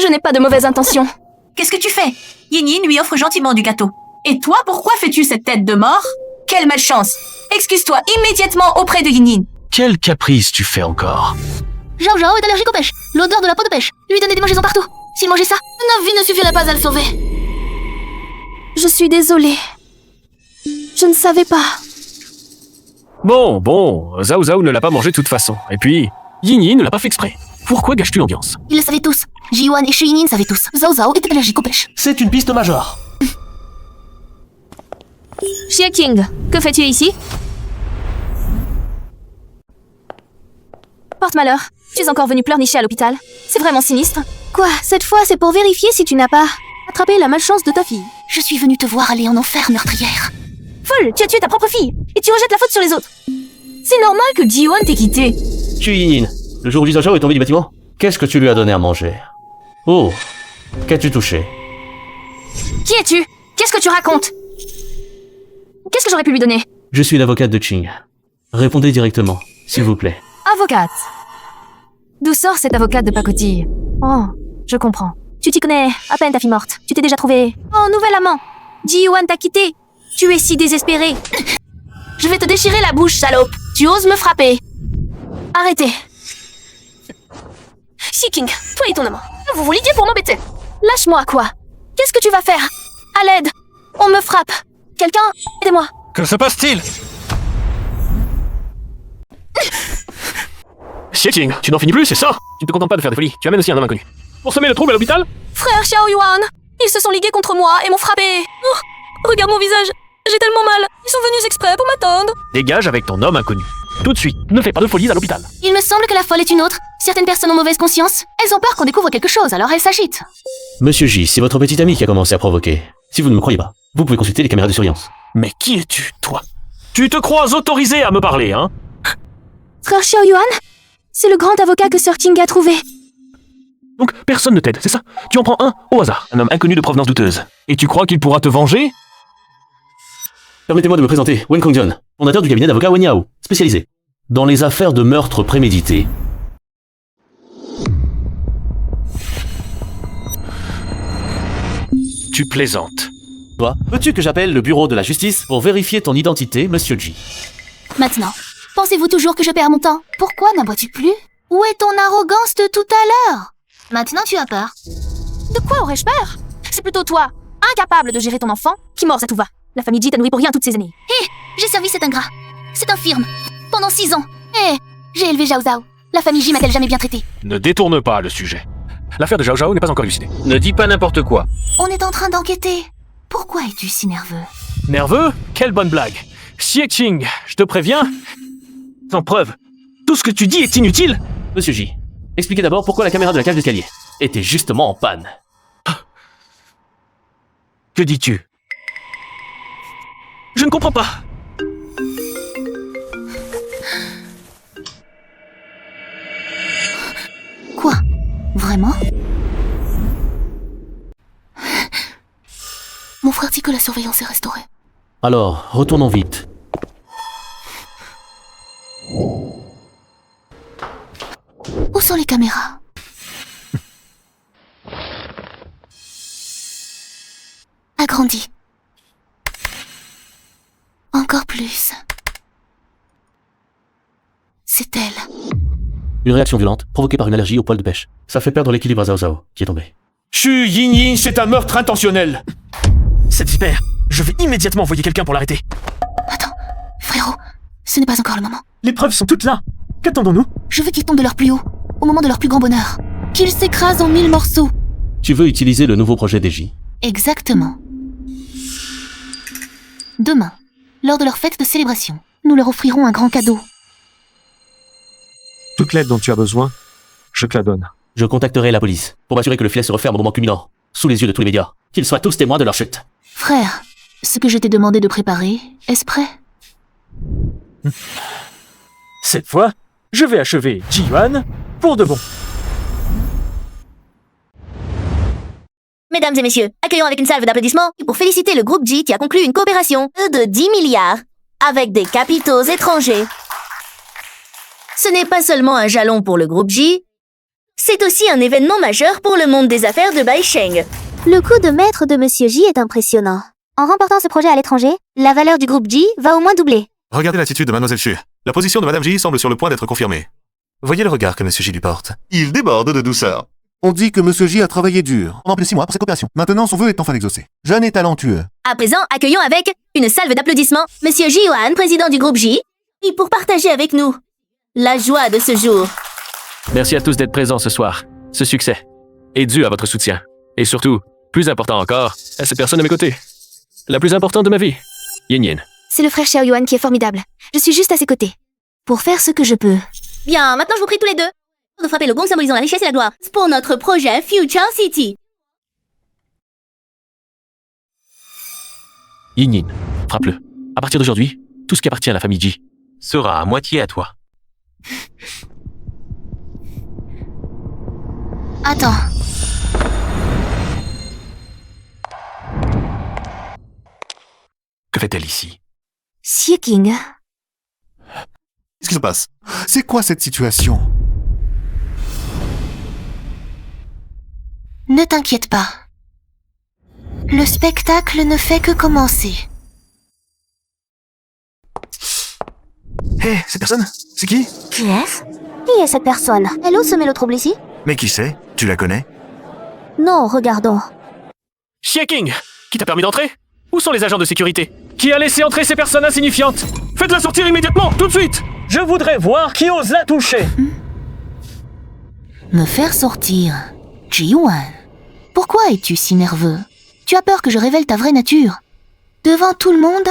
Je n'ai pas de mauvaises intentions. Qu'est-ce que tu fais? Yin Yin lui offre gentiment du gâteau. Et toi, pourquoi fais-tu cette tête de mort? Quelle malchance! Excuse-toi immédiatement auprès de Yin Yin. Quel caprice tu fais encore? Zhao Zhao est allergique aux pêches. L'odeur de la peau de pêche lui donnait des mangeaisons partout. S'il mangeait ça, 9 vies ne suffiraient pas à le sauver. Je suis désolée. Je ne savais pas. Bon, Zhao Zhao ne l'a pas mangé de toute façon. Et puis, Yin Yin ne l'a pas fait exprès. Pourquoi gâches-tu l'ambiance? Ils le savaient tous. Ji-Yuan et Shu Yin savaient tous. Zhao Zhao était allergique aux pêches. C'est une piste majeure. Xie King, que fais-tu ici? Porte-malheur, tu es encore venu pleurnicher à l'hôpital. C'est vraiment sinistre. Quoi? Cette fois, c'est pour vérifier si tu n'as pas attrapé la malchance de ta fille. Je suis venue te voir aller en enfer, meurtrière. Folle, tu as tué ta propre fille et tu rejettes la faute sur les autres. C'est normal que Ji-Yuan t'ait quitté. Tu Yin Yin, le jour où Zhao Zhao est tombé du bâtiment, qu'est-ce que tu lui as donné à manger? Oh, qu'as-tu touché? Qui es-tu? Qu'est-ce que tu racontes? Qu'est-ce que j'aurais pu lui donner? Je suis l'avocate de Ching. Répondez directement, s'il vous plaît. Avocate. D'où sort cette avocate de pacotille? Oh, je comprends. Tu t'y connais, à peine ta fille morte. Tu t'es déjà trouvé... Oh, nouvel amant. Ji-Yuan t'a quitté. Tu es si désespéré. Je vais te déchirer la bouche, salope. Tu oses me frapper. Arrêtez. Xie King, toi et ton amant, vous vous liguez pour m'embêter. Lâche-moi, quoi? Qu'est-ce que tu vas faire? À l'aide. On me frappe. Quelqu'un, aidez-moi. Que se passe-t-il? Xie Qing, tu n'en finis plus, c'est ça? Tu ne te contentes pas de faire des folies, tu amènes aussi un homme inconnu. Pour semer le trouble à l'hôpital? Frère Xiao Yuan, ils se sont ligués contre moi et m'ont frappé. Oh, regarde mon visage, j'ai tellement mal. Ils sont venus exprès pour m'attendre. Dégage avec ton homme inconnu. Tout de suite, ne fais pas de folies à l'hôpital. Il me semble que la folle est une autre. Certaines personnes ont mauvaise conscience. Elles ont peur qu'on découvre quelque chose, alors elles s'agitent. Monsieur J, c'est votre petite amie qui a commencé à provoquer. Si vous ne me croyez pas, vous pouvez consulter les caméras de surveillance. Mais qui es-tu, toi? Tu te crois autorisé à me parler, hein? Frère Xiao Yuan, c'est le grand avocat que Sir King a trouvé. Donc personne ne t'aide, c'est ça? Tu en prends un au hasard, un homme inconnu de provenance douteuse. Et tu crois qu'il pourra te venger? Permettez-moi de me présenter, Wen Kongjian, fondateur du cabinet d'avocats Wen Yao, spécialisé dans les affaires de meurtre prémédité. Tu plaisantes. Toi, veux-tu que j'appelle le bureau de la justice pour vérifier ton identité, Monsieur J? Maintenant, pensez-vous toujours que je perds mon temps? Pourquoi n'aboies-tu plus? Où est ton arrogance de tout à l'heure? Maintenant tu as peur. De quoi aurais-je peur? C'est plutôt toi, incapable de gérer ton enfant, qui mords à tout va. La famille Ji t'a nourri pour rien toutes ces années. Hé, j'ai servi cet ingrat, cet infirme, pendant 6 ans. Hé, j'ai élevé Zhao Zhao. La famille Ji m'a-t-elle jamais bien traité? Ne détourne pas le sujet. L'affaire de Zhao Zhao n'est pas encore élucidée. Ne dis pas n'importe quoi. On est en train d'enquêter. Pourquoi es-tu si nerveux? Nerveux? Quelle bonne blague. Xie Qing, je te préviens. Sans preuve, tout ce que tu dis est inutile. Monsieur J, expliquez d'abord pourquoi la caméra de la cage d'escalier était justement en panne. Que dis-tu? Je ne comprends pas. Quoi? Vraiment? Mon frère dit que la surveillance est restaurée. Alors, retournons vite. Où sont les caméras? Agrandis. Encore plus. C'est elle. Une réaction violente, provoquée par une allergie au poil de pêche. Ça fait perdre l'équilibre à Zhao Zhao, qui est tombé. Shu Yin Yin, c'est un meurtre intentionnel. Cette vipère, Je vais immédiatement envoyer quelqu'un pour l'arrêter. Attends, frérot, ce n'est pas encore le moment. Les preuves sont toutes là. Qu'attendons-nous? Je veux qu'ils tombent de leur plus haut, au moment de leur plus grand bonheur. Qu'ils s'écrasent en 1000 morceaux. Tu veux utiliser le nouveau projet DJ? Exactement. Demain, lors de leur fête de célébration, nous leur offrirons un grand cadeau. Toute l'aide dont tu as besoin, je te la donne. Je contacterai la police pour m'assurer que le filet se referme au moment culminant, sous les yeux de tous les médias. Qu'ils soient tous témoins de leur chute. Frère, ce que je t'ai demandé de préparer, est-ce prêt? Cette fois, je vais achever Ji-Yuan pour de bon. Mesdames et messieurs, accueillons avec une salve d'applaudissements pour féliciter le groupe G qui a conclu une coopération de 10 milliards avec des capitaux étrangers. Ce n'est pas seulement un jalon pour le groupe G, c'est aussi un événement majeur pour le monde des affaires de Baisheng. Le coup de maître de Monsieur J est impressionnant. En remportant ce projet à l'étranger, la valeur du groupe G va au moins doubler. Regardez l'attitude de Mademoiselle Chu. La position de Madame J semble sur le point d'être confirmée. Voyez le regard que Monsieur J lui porte. Il déborde de douceur. On dit que Monsieur J a travaillé dur pendant plus de 6 mois pour cette opération. Maintenant, son vœu est enfin exaucé. Jeune et talentueux. À présent, accueillons avec une salve d'applaudissements Monsieur Ji-Yuan, président du groupe J, et pour partager avec nous la joie de ce jour. Merci à tous d'être présents ce soir. Ce succès est dû à votre soutien. Et surtout, plus important encore, à cette personne à mes côtés. La plus importante de ma vie, Yin. C'est le frère Xiao Yuan qui est formidable. Je suis juste à ses côtés. Pour faire ce que je peux. Bien, maintenant je vous prie tous les deux de frapper le gong symbolisant la richesse et la gloire pour notre projet Future City. Yin, frappe-le. À partir d'aujourd'hui, tout ce qui appartient à la famille Ji Sera à moitié à toi. Attends. Que fait-elle ici? Xie King. Qu'est-ce qui se passe? C'est quoi cette situation? Ne t'inquiète pas. Le spectacle ne fait que commencer. Hé, cette personne? C'est qui? Qui est-ce? Qui est cette personne? Elle ose semer le trouble ici? Mais qui c'est? Tu la connais? Non, regardons. Xie King, qui t'a permis d'entrer? Où sont les agents de sécurité? Qui a laissé entrer ces personnes insignifiantes? Faites-la sortir immédiatement, tout de suite! Je voudrais voir qui ose la toucher. Me faire sortir. Ji-Yuan, pourquoi es-tu si nerveux? Tu as peur que je révèle ta vraie nature? Devant tout le monde?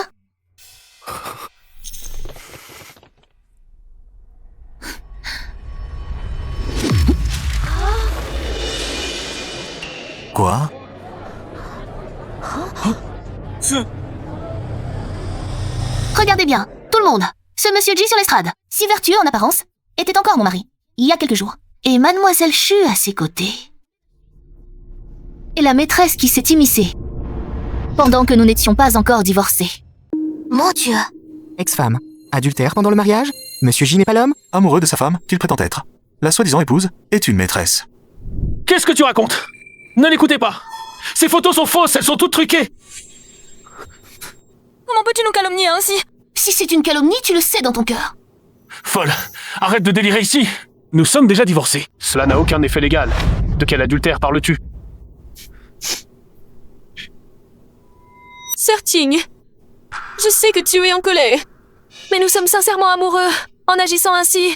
Quoi? Regardez bien, tout le monde. Ce monsieur Ji sur l'estrade, si vertueux en apparence, était encore mon mari, il y a quelques jours. Et Mademoiselle Chu à ses côtés. Et la maîtresse qui s'est immiscée. Pendant que nous n'étions pas encore divorcés. Mon Dieu. Ex-femme. Adultère pendant le mariage? Monsieur J n'est pas l'homme? Amoureux de sa femme, qu'il prétend être. La soi-disant épouse est une maîtresse. Qu'est-ce que tu racontes? Ne l'écoutez pas. Ces photos sont fausses, elles sont toutes truquées. Comment peux-tu nous calomnier ainsi? Si c'est une calomnie, tu le sais dans ton cœur. Folle, arrête de délirer ici. Nous sommes déjà divorcés. Cela n'a aucun effet légal. De quel adultère parles-tu? Serting, je sais que tu es en colère, mais nous sommes sincèrement amoureux en agissant ainsi.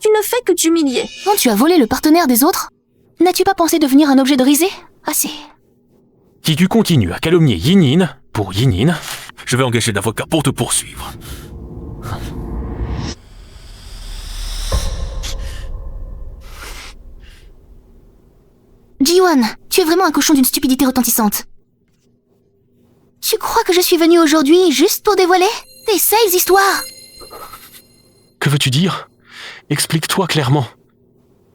Tu ne fais que t'humilier. Quand tu as volé le partenaire des autres, n'as-tu pas pensé devenir un objet de risée? Assez. Si tu continues à calomnier Yin pour Yin, je vais engager d'avocats pour te poursuivre. Ji-Yuan, tu es vraiment un cochon d'une stupidité retentissante. Tu crois que je suis venue aujourd'hui juste pour dévoiler tes sales histoires? Que veux-tu dire? Explique-toi clairement.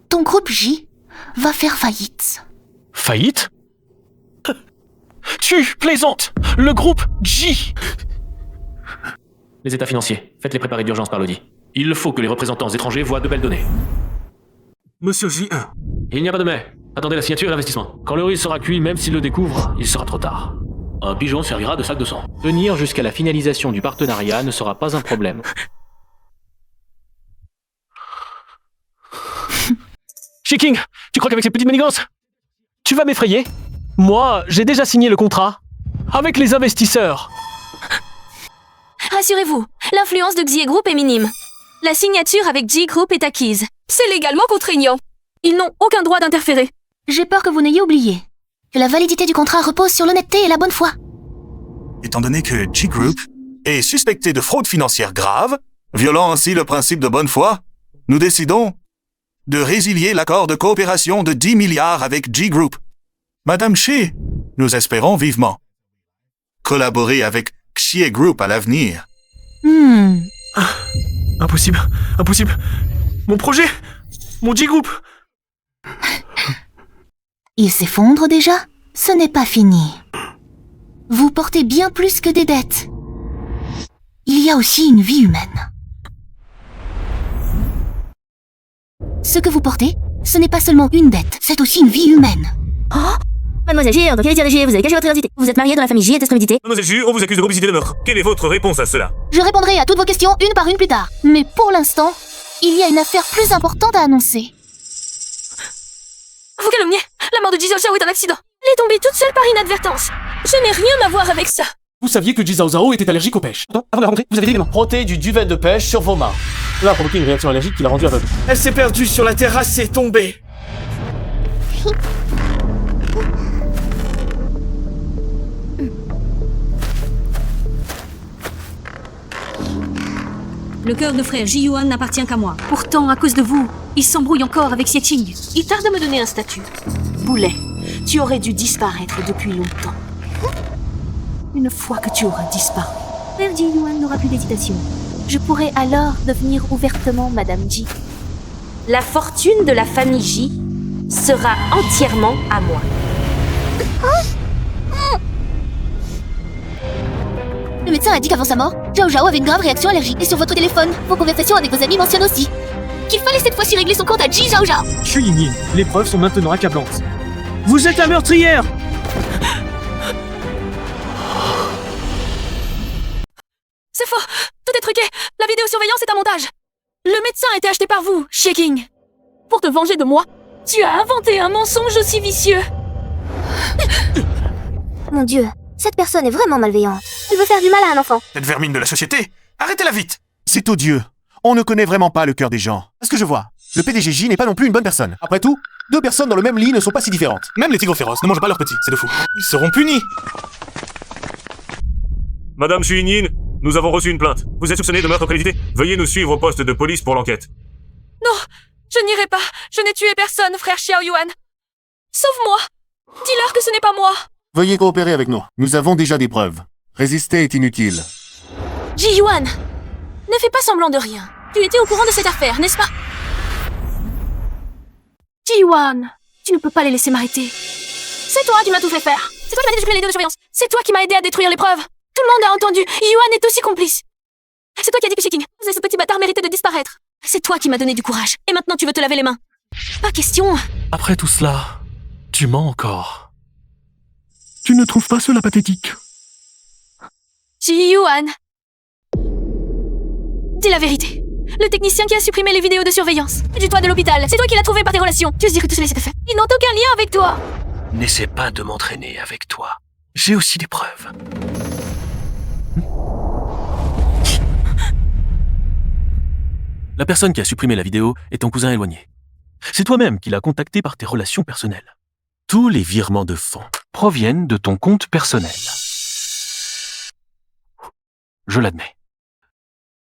Ton groupe J va faire faillite. Faillite? Tu plaisantes! Le groupe J! Les états financiers, faites-les préparer d'urgence par l'audit. Il faut que les représentants étrangers voient de belles données. Monsieur J1. Il n'y a pas de mais. Attendez la signature et l'investissement. Quand le riz sera cuit, même s'il le découvre, il sera trop tard. Un pigeon servira de sac de sang. Tenir jusqu'à la finalisation du partenariat ne sera pas un problème. King, tu crois qu'avec ces petites manigances, tu vas m'effrayer? Moi, j'ai déjà signé le contrat. Avec les investisseurs. Rassurez-vous, l'influence de Xie Group est minime. La signature avec G Group est acquise. C'est légalement contraignant. Ils n'ont aucun droit d'interférer. J'ai peur que vous n'ayez oublié que la validité du contrat repose sur l'honnêteté et la bonne foi. Étant donné que G-Group est suspecté de fraude financière grave, violant ainsi le principe de bonne foi, nous décidons de résilier l'accord de coopération de 10 milliards avec G-Group. Madame Xie, nous espérons vivement collaborer avec Xie Group à l'avenir. Impossible, impossible. Mon projet, mon G-Group. Il s'effondre déjà? Ce n'est pas fini. Vous portez bien plus que des dettes. Il y a aussi une vie humaine. Ce que vous portez, ce n'est pas seulement une dette, c'est aussi une vie humaine. Oh, Mademoiselle G, en tant qu'héritière de G, vous avez caché votre identité. Vous êtes mariée dans la famille G et d'extrémité. Mademoiselle G, on vous accuse de complicité de meurtre. Quelle est votre réponse à cela? Je répondrai à toutes vos questions une par une plus tard. Mais pour l'instant, il y a une affaire plus importante à annoncer. Vous calomniez. La mort de Ji Zhao est un accident. Elle est tombée toute seule par inadvertance. Je n'ai rien à voir avec ça. Vous saviez que Ji Zhao était allergique aux pêches. Avant de la rencontrer, vous avez dit non. Frottez du duvet de pêche sur vos mains. Cela a provoqué une réaction allergique qui l'a rendue aveugle. Elle s'est perdue sur la terrasse et est tombée. Le cœur de frère Ji-Yuan n'appartient qu'à moi. Pourtant, à cause de vous, il s'embrouille encore avec Xie-Qing. Il tarde à me donner un statut. Boulet, tu aurais dû disparaître depuis longtemps. Une fois que tu auras disparu, Frère Ji-Yuan n'aura plus d'hésitation. Je pourrai alors devenir ouvertement Madame Ji. la fortune de la famille J sera entièrement à moi. Le médecin a dit qu'avant sa mort, Zhao Zhao avait une grave réaction allergique. Et sur votre téléphone, vos conversations avec vos amis mentionnent aussi qu'il fallait cette fois-ci régler son compte à Ji Zhao Zhao. Shu Yinyin, les preuves sont maintenant accablantes. Vous êtes la meurtrière! C'est faux! Tout est truqué! La vidéosurveillance est un montage! Le médecin a été acheté par vous, Xie-Qing! Pour te venger de moi, tu as inventé un mensonge aussi vicieux! Mon Dieu, cette personne est vraiment malveillante. Elle veut faire du mal à un enfant. Cette vermine de la société, arrêtez-la vite! C'est odieux. On ne connaît vraiment pas le cœur des gens. À ce que je vois, le PDG J n'est pas non plus une bonne personne. Après tout, deux personnes dans le même lit ne sont pas si différentes. Même les tigres féroces ne mangent pas leurs petits, c'est de fou. Ils seront punis. Madame Shu Yinyin, nous avons reçu une plainte. Vous êtes soupçonnée de meurtre prémédité. Veuillez nous suivre au poste de police pour l'enquête. Non, je n'irai pas. Je n'ai tué personne, frère Xiao Yuan. Sauve-moi. Dis-leur que ce n'est pas moi. Veuillez coopérer avec nous. Nous avons déjà des preuves. Résister est inutile. Ji Yuan, ne fais pas semblant de rien. Tu étais au courant de cette affaire, n'est-ce pas? Ji Yuan, tu ne peux pas les laisser m'arrêter. C'est toi qui m'as tout fait faire. C'est toi qui m'as dit de supprimer les vidéos de surveillance. C'est toi qui m'as aidé à détruire les preuves. Tout le monde a entendu. Yuan est aussi complice. C'est toi qui as dit que Xie-Qing, ce petit bâtard méritait de disparaître. C'est toi qui m'as donné du courage. Et maintenant tu veux te laver les mains. Pas question. Après tout cela, tu mens encore. Tu ne trouves pas cela pathétique? Ji Yuan. Dis la vérité. Le technicien qui a supprimé les vidéos de surveillance du toit de l'hôpital, c'est toi qui l'as trouvé par tes relations. Tu veux dire que tout cela s'est fait? Ils n'ont aucun lien avec toi. N'essaie pas de m'entraîner avec toi. J'ai aussi des preuves. La personne qui a supprimé la vidéo est ton cousin éloigné. C'est toi-même qui l'as contacté par tes relations personnelles. Tous les virements de fonds proviennent de ton compte personnel. Je l'admets.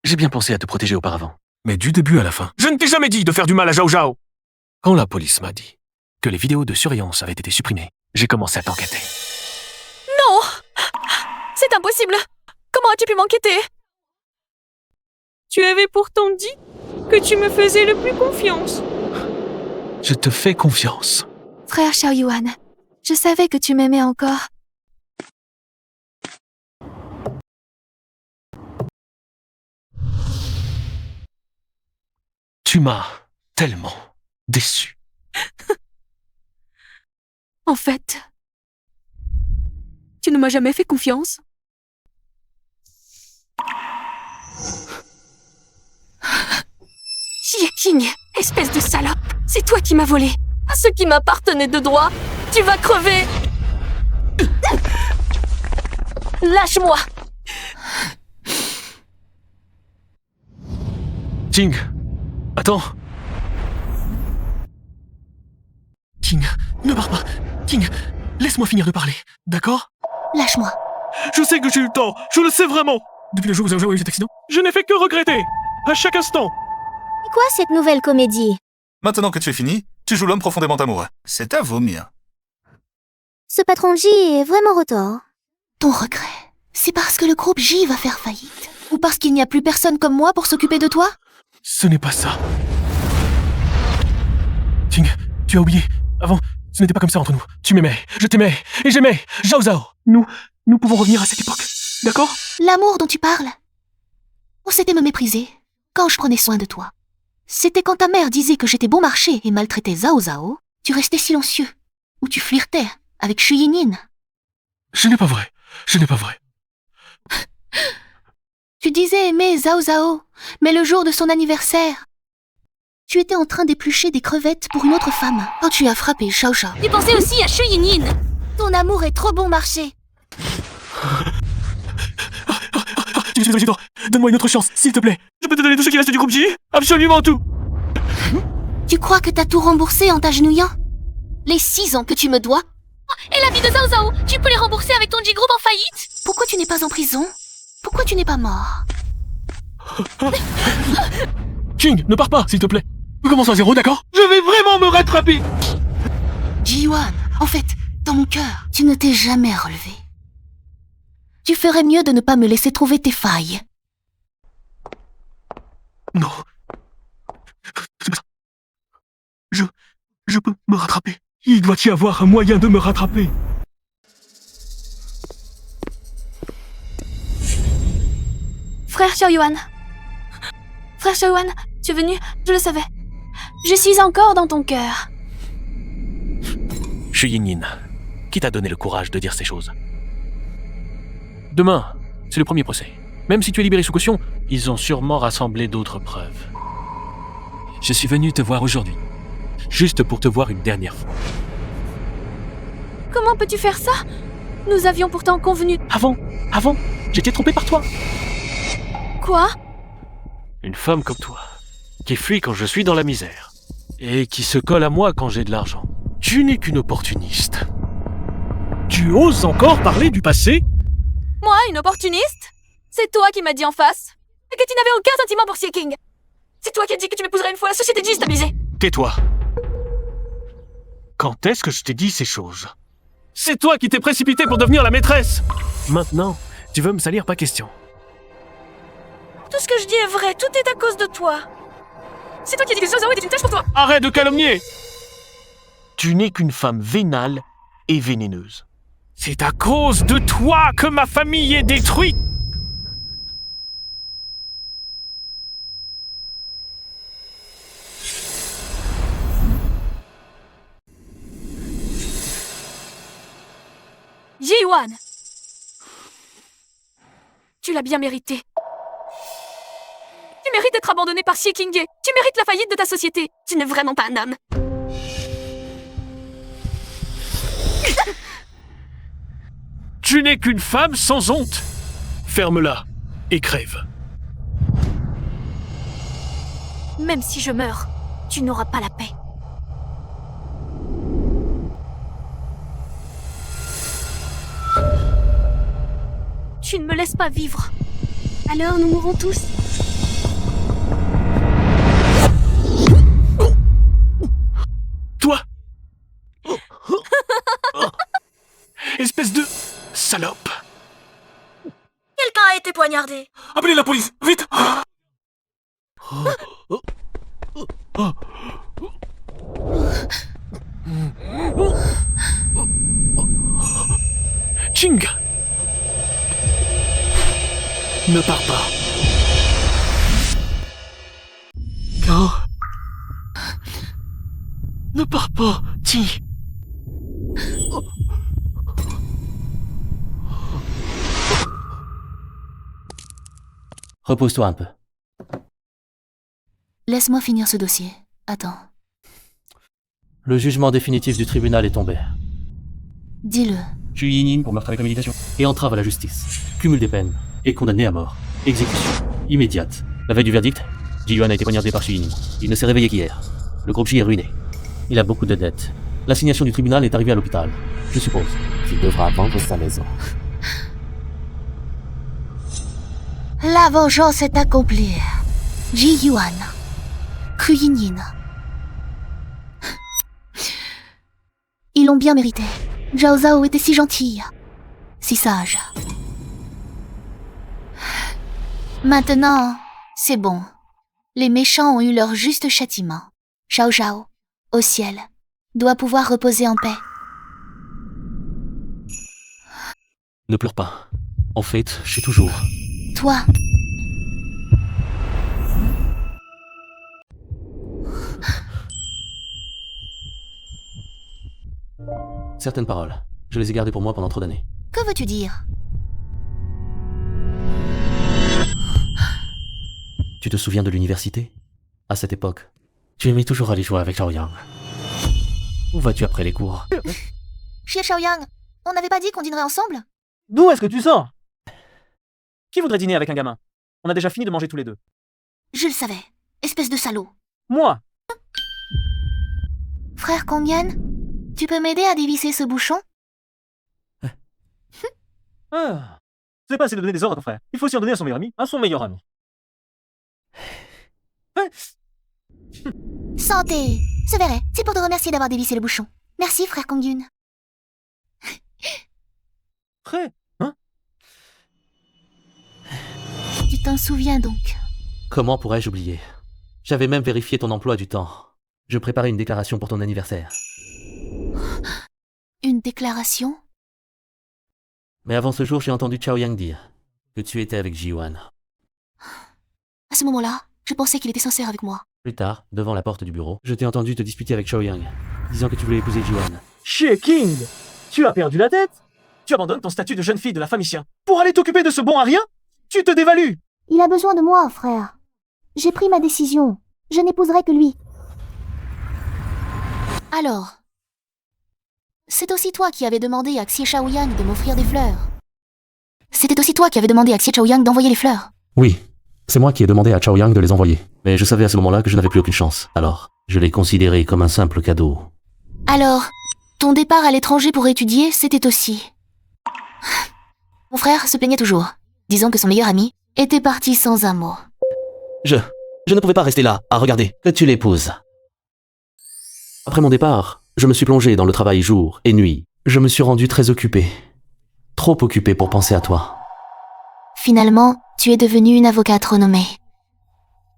J'ai bien pensé à te protéger auparavant. Mais du début à la fin. Je ne t'ai jamais dit de faire du mal à Zhao Zhao. Quand la police m'a dit que les vidéos de surveillance avaient été supprimées, j'ai commencé à t'enquêter. Non! C'est impossible! Comment as-tu pu m'enquêter? Tu avais pourtant dit que tu me faisais le plus confiance. Je te fais confiance. Frère Xiao Yuan, je savais que tu m'aimais encore. Tu m'as tellement déçu. En fait, tu ne m'as jamais fait confiance. Xie-Qing, espèce de salope, c'est toi qui m'as volé. À ce qui m'appartenait de droit, tu vas crever. Lâche-moi. Ting, attends. Ting, ne pars pas. Ting, laisse-moi finir de parler, d'accord? Lâche-moi. Je sais que j'ai eu le temps, je le sais vraiment. Depuis le jour où j'ai eu cet accident, je n'ai fait que regretter. À chaque instant. C'est quoi cette nouvelle comédie? Maintenant que tu es fini, tu joues l'homme profondément amoureux. C'est à vomir. Ce patron J est vraiment retors. Ton regret, c'est parce que le groupe J va faire faillite? Ou parce qu'il n'y a plus personne comme moi pour s'occuper de toi? Ce n'est pas ça. Ting, tu as oublié. Avant, ce n'était pas comme ça entre nous. Tu m'aimais, je t'aimais, et j'aimais Zhao Zhao. Nous pouvons revenir à cette époque, d'accord? L'amour dont tu parles? Oh, c'était me mépriser, quand je prenais soin de toi. C'était quand ta mère disait que j'étais bon marché et maltraitais Zhao Zhao, tu restais silencieux. Ou tu flirtais avec Xu Yinyin. Ce n'est pas vrai, ce n'est pas vrai. Tu disais aimer Zhao Zhao, mais le jour de son anniversaire, tu étais en train d'éplucher des crevettes pour une autre femme quand tu as frappé Xiao Xiao. Tu pensais aussi à Xu Yinyin. Ton amour est trop bon marché. Donne-moi une autre chance, s'il te plaît. Je peux te donner tout ce qui reste du groupe J? Absolument tout. Tu crois que t'as tout remboursé en t'agenouillant? Les 6 ans que tu me dois? Et la vie de Zhao Zhao, tu peux les rembourser avec ton J-Group en faillite? Pourquoi tu n'es pas en prison? Pourquoi tu n'es pas mort? King, ne pars pas, s'il te plaît. Nous commençons à zéro, d'accord? Je vais vraiment me rattraper. Ji-Yuan, en fait, dans mon cœur, tu ne t'es jamais relevé. Tu ferais mieux de ne pas me laisser trouver tes failles. Non. C'est pas ça. Je peux me rattraper. Il doit y avoir un moyen de me rattraper. Frère Xiaoyuan. Frère Xiaoyuan, tu es venu, je le savais. Je suis encore dans ton cœur. Xu Yinyin, qui t'a donné le courage de dire ces choses? Demain, c'est le premier procès. Même si tu es libéré sous caution, ils ont sûrement rassemblé d'autres preuves. Je suis venu te voir aujourd'hui, juste pour te voir une dernière fois. Comment peux-tu faire ça? Nous avions pourtant convenu... Avant, j'étais trompé par toi. Quoi? Une femme comme toi, qui fuit quand je suis dans la misère, et qui se colle à moi quand j'ai de l'argent. Tu n'es qu'une opportuniste. Tu oses encore parler du passé? Moi, une opportuniste? C'est toi qui m'as dit en face et que tu n'avais aucun sentiment pour Xie King. C'est toi qui as dit que tu m'épouserais une fois la société J stabilisée. Tais-toi. Quand est-ce que je t'ai dit ces choses? C'est toi qui t'es précipité pour devenir la maîtresse. Maintenant, tu veux me salir, pas question. Tout ce que je dis est vrai, tout est à cause de toi. C'est toi qui as dit que Zhao Zhao était une tâche pour toi. Arrête de calomnier. Tu n'es qu'une femme vénale et vénéneuse. C'est à cause de toi que ma famille est détruite. Ji-Yuan, tu l'as bien mérité. Tu mérites d'être abandonné par Xie King. Tu mérites la faillite de ta société. Tu n'es vraiment pas un homme. Tu n'es qu'une femme sans honte. Ferme-la et crève. Même si je meurs, tu n'auras pas la paix. Tu ne me laisses pas vivre. Alors nous mourrons tous. Toi. Espèce de salope. Quelqu'un a été poignardé. Appelez la police, vite. Ching. Ne pars pas. Non. Ne pars pas, Ti. Repose-toi un peu. Laisse-moi finir ce dossier. Attends. Le jugement définitif du tribunal est tombé. Dis-le. Tue Yinin pour meurtre avec préméditation. Et entrave à la justice. Cumul des peines. Et condamné à mort. Exécution. Immédiate. La veille du verdict, Ji-Yuan a été poignardé par Yin. Il ne s'est réveillé qu'hier. Le groupe J est ruiné. Il a beaucoup de dettes. L'assignation du tribunal est arrivée à l'hôpital. Je suppose qu'il devra vendre sa maison. La vengeance est accomplie. Ji-Yuan. Yin. Ils l'ont bien mérité. Zhao Zhao était si gentille. Si sage. Maintenant, c'est bon. Les méchants ont eu leur juste châtiment. Xiao Zhao, au ciel, doit pouvoir reposer en paix. Ne pleure pas. En fait, je suis toujours... Toi. Certaines paroles, je les ai gardées pour moi pendant trop d'années. Que veux-tu dire? Tu te souviens de l'université? À cette époque, tu aimais toujours aller jouer avec Xiaoyang. Où vas-tu après les cours? Chez Xiaoyang, on n'avait pas dit qu'on dînerait ensemble? D'où est-ce que tu sors? Qui voudrait dîner avec un gamin? On a déjà fini de manger tous les deux. Je le savais. Espèce de salaud. Moi? Frère Kongyan, tu peux m'aider à dévisser ce bouchon? Ah, c'est pas assez de donner des ordres à ton frère. Il faut aussi en donner à son meilleur ami, à son meilleur ami. Santé! C'est vrai, c'est pour te remercier d'avoir dévissé le bouchon. Merci, frère Kongyun. Frère, hein? Tu t'en souviens donc? Comment pourrais-je oublier? J'avais même vérifié ton emploi du temps. Je préparais une déclaration pour ton anniversaire. Une déclaration? Mais avant ce jour, j'ai entendu Xiaoyang dire que tu étais avec Ji-Yuan. À ce moment-là, je pensais qu'il était sincère avec moi. Plus tard, devant la porte du bureau, je t'ai entendu te disputer avec Xiaoyang, disant que tu voulais épouser Ji-Yuan. Chez King, tu as perdu la tête? Tu abandonnes ton statut de jeune fille de la famille Xian pour aller t'occuper de ce bon à rien? Tu te dévalues! Il a besoin de moi, frère. J'ai pris ma décision. Je n'épouserai que lui. Alors, c'est aussi toi qui avais demandé à Xie Xiaoyang de m'offrir des fleurs. C'était aussi toi qui avais demandé à Xie Xiaoyang d'envoyer les fleurs. Oui, c'est moi qui ai demandé à Xiaoyang de les envoyer. Mais je savais à ce moment-là que je n'avais plus aucune chance. Alors, je l'ai considéré comme un simple cadeau. Alors, ton départ à l'étranger pour étudier, c'était aussi... Mon frère se plaignait toujours, disant que son meilleur ami était parti sans un mot. Je ne pouvais pas rester là, à regarder que tu l'épouses. Après mon départ, je me suis plongé dans le travail jour et nuit. Je me suis rendu très occupé. Trop occupé pour penser à toi. Finalement, tu es devenue une avocate renommée.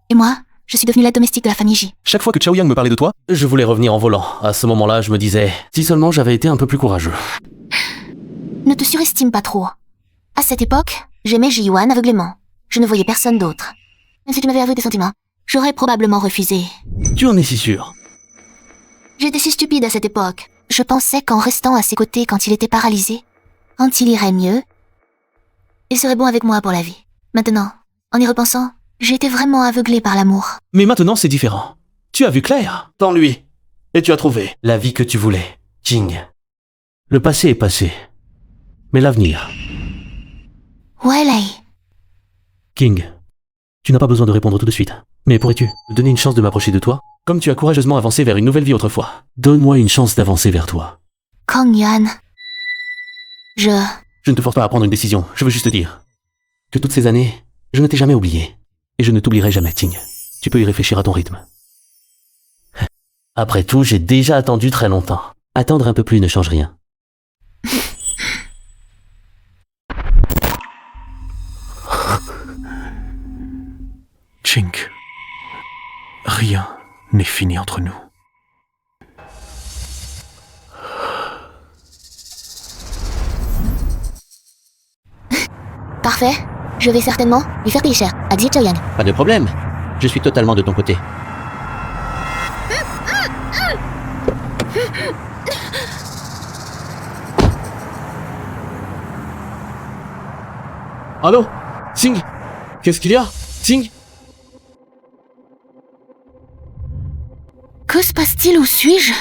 Et moi, je suis devenue l'aide domestique de la famille J. Chaque fois que Xiaoyang me parlait de toi, je voulais revenir en volant. À ce moment-là, je me disais, si seulement j'avais été un peu plus courageux. Ne te surestime pas trop. À cette époque, j'aimais Ji-Yuan aveuglément. Je ne voyais personne d'autre. Même si tu m'avais avoué tes sentiments, j'aurais probablement refusé. Tu en es si sûr? J'étais si stupide à cette époque. Je pensais qu'en restant à ses côtés quand il était paralysé, quand il irait mieux, il serait bon avec moi pour la vie. Maintenant, en y repensant, j'ai été vraiment aveuglée par l'amour. Mais maintenant, c'est différent. Tu as vu clair dans lui. Et tu as trouvé la vie que tu voulais, Jing. Le passé est passé. Mais l'avenir... Ouais, Lei. King, tu n'as pas besoin de répondre tout de suite. Mais pourrais-tu me donner une chance de m'approcher de toi? Comme tu as courageusement avancé vers une nouvelle vie autrefois. Donne-moi une chance d'avancer vers toi. Kongyan. Je ne te force pas à prendre une décision. Je veux juste te dire que toutes ces années, je ne t'ai jamais oublié. Et je ne t'oublierai jamais, Ting. Tu peux y réfléchir à ton rythme. Après tout, j'ai déjà attendu très longtemps. Attendre un peu plus ne change rien. Chink, rien n'est fini entre nous. Parfait. Je vais certainement lui faire payer cher à Xie Xiaoyang. Pas de problème. Je suis totalement de ton côté. Allô? Ting? Qu'est-ce qu'il y a? Ting? Que se passe-t-il? Où suis-je?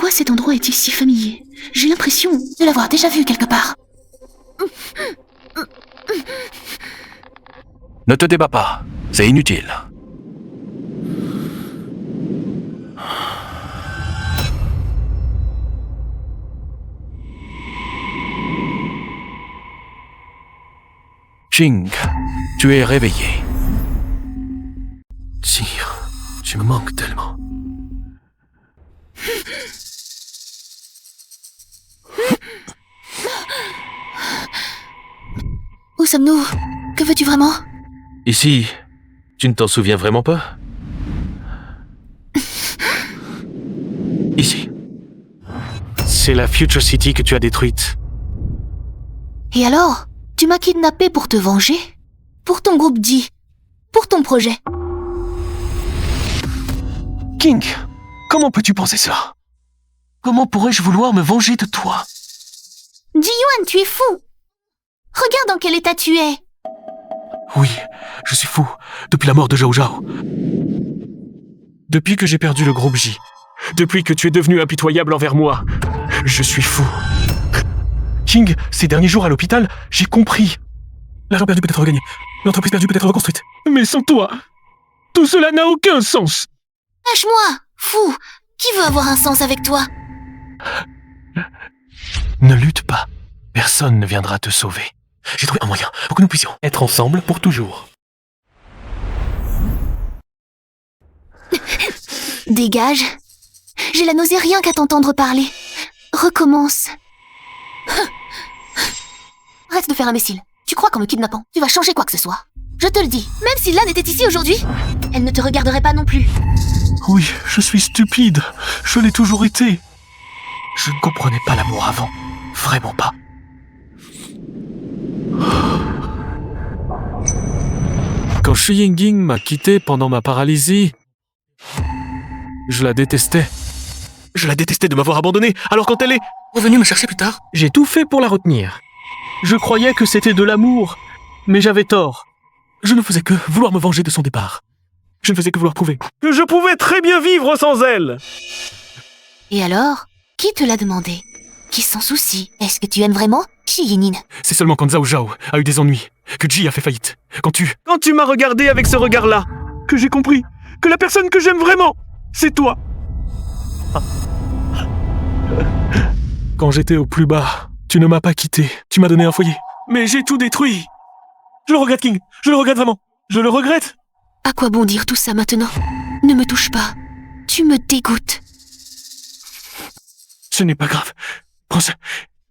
Pourquoi cet endroit est-il si familier? J'ai l'impression de l'avoir déjà vu quelque part. Ne te débat pas, c'est inutile. Jing, tu es réveillé. Sire, tu me manques tellement. Où sommes-nous? Que veux-tu vraiment? Ici, tu ne t'en souviens vraiment pas? Ici. C'est la Future City que tu as détruite. Et alors? Tu m'as kidnappé pour te venger? Pour ton groupe G? Pour ton projet? King, comment peux-tu penser ça? Comment pourrais-je vouloir me venger de toi? Ji-Yuan, tu es fou! Regarde dans quel état tu es! Oui, je suis fou, depuis la mort de Zhao Zhao. Depuis que j'ai perdu le groupe J. Depuis que tu es devenu impitoyable envers moi. Je suis fou. King, ces derniers jours à l'hôpital, j'ai compris. L'argent perdu peut être regagné. L'entreprise perdue peut être reconstruite. Mais sans toi, tout cela n'a aucun sens. Lâche-moi, fou! Qui veut avoir un sens avec toi? Ne lutte pas. Personne ne viendra te sauver. J'ai trouvé un moyen pour que nous puissions être ensemble pour toujours. Dégage. J'ai la nausée rien qu'à t'entendre parler. Recommence. Arrête de faire l'imbécile. Tu crois qu'en me kidnappant, tu vas changer quoi que ce soit? Je te le dis, même si Lan était ici aujourd'hui, elle ne te regarderait pas non plus. Oui, je suis stupide. Je l'ai toujours été. Je ne comprenais pas l'amour avant. Vraiment pas. Quand Shu Yingying m'a quitté pendant ma paralysie, je la détestais. Je la détestais de m'avoir abandonné, alors quand elle est revenue me chercher plus tard, j'ai tout fait pour la retenir. Je croyais que c'était de l'amour, mais j'avais tort. Je ne faisais que vouloir me venger de son départ. Je ne faisais que vouloir prouver que je pouvais très bien vivre sans elle. Et alors, qui te l'a demandé? Qui s'en soucie? Est-ce que tu aimes vraiment Shi Yinin? C'est seulement quand Zhao Zhao a eu des ennuis, que Ji a fait faillite. Quand tu m'as regardé avec ce regard-là, que j'ai compris que la personne que j'aime vraiment, c'est toi. Quand j'étais au plus bas, tu ne m'as pas quitté. Tu m'as donné un foyer. Mais j'ai tout détruit. Je le regrette, King. Je le regrette vraiment. Je le regrette. À quoi bon dire tout ça maintenant? Ne me touche pas. Tu me dégoûtes. Ce n'est pas grave. Prends ça.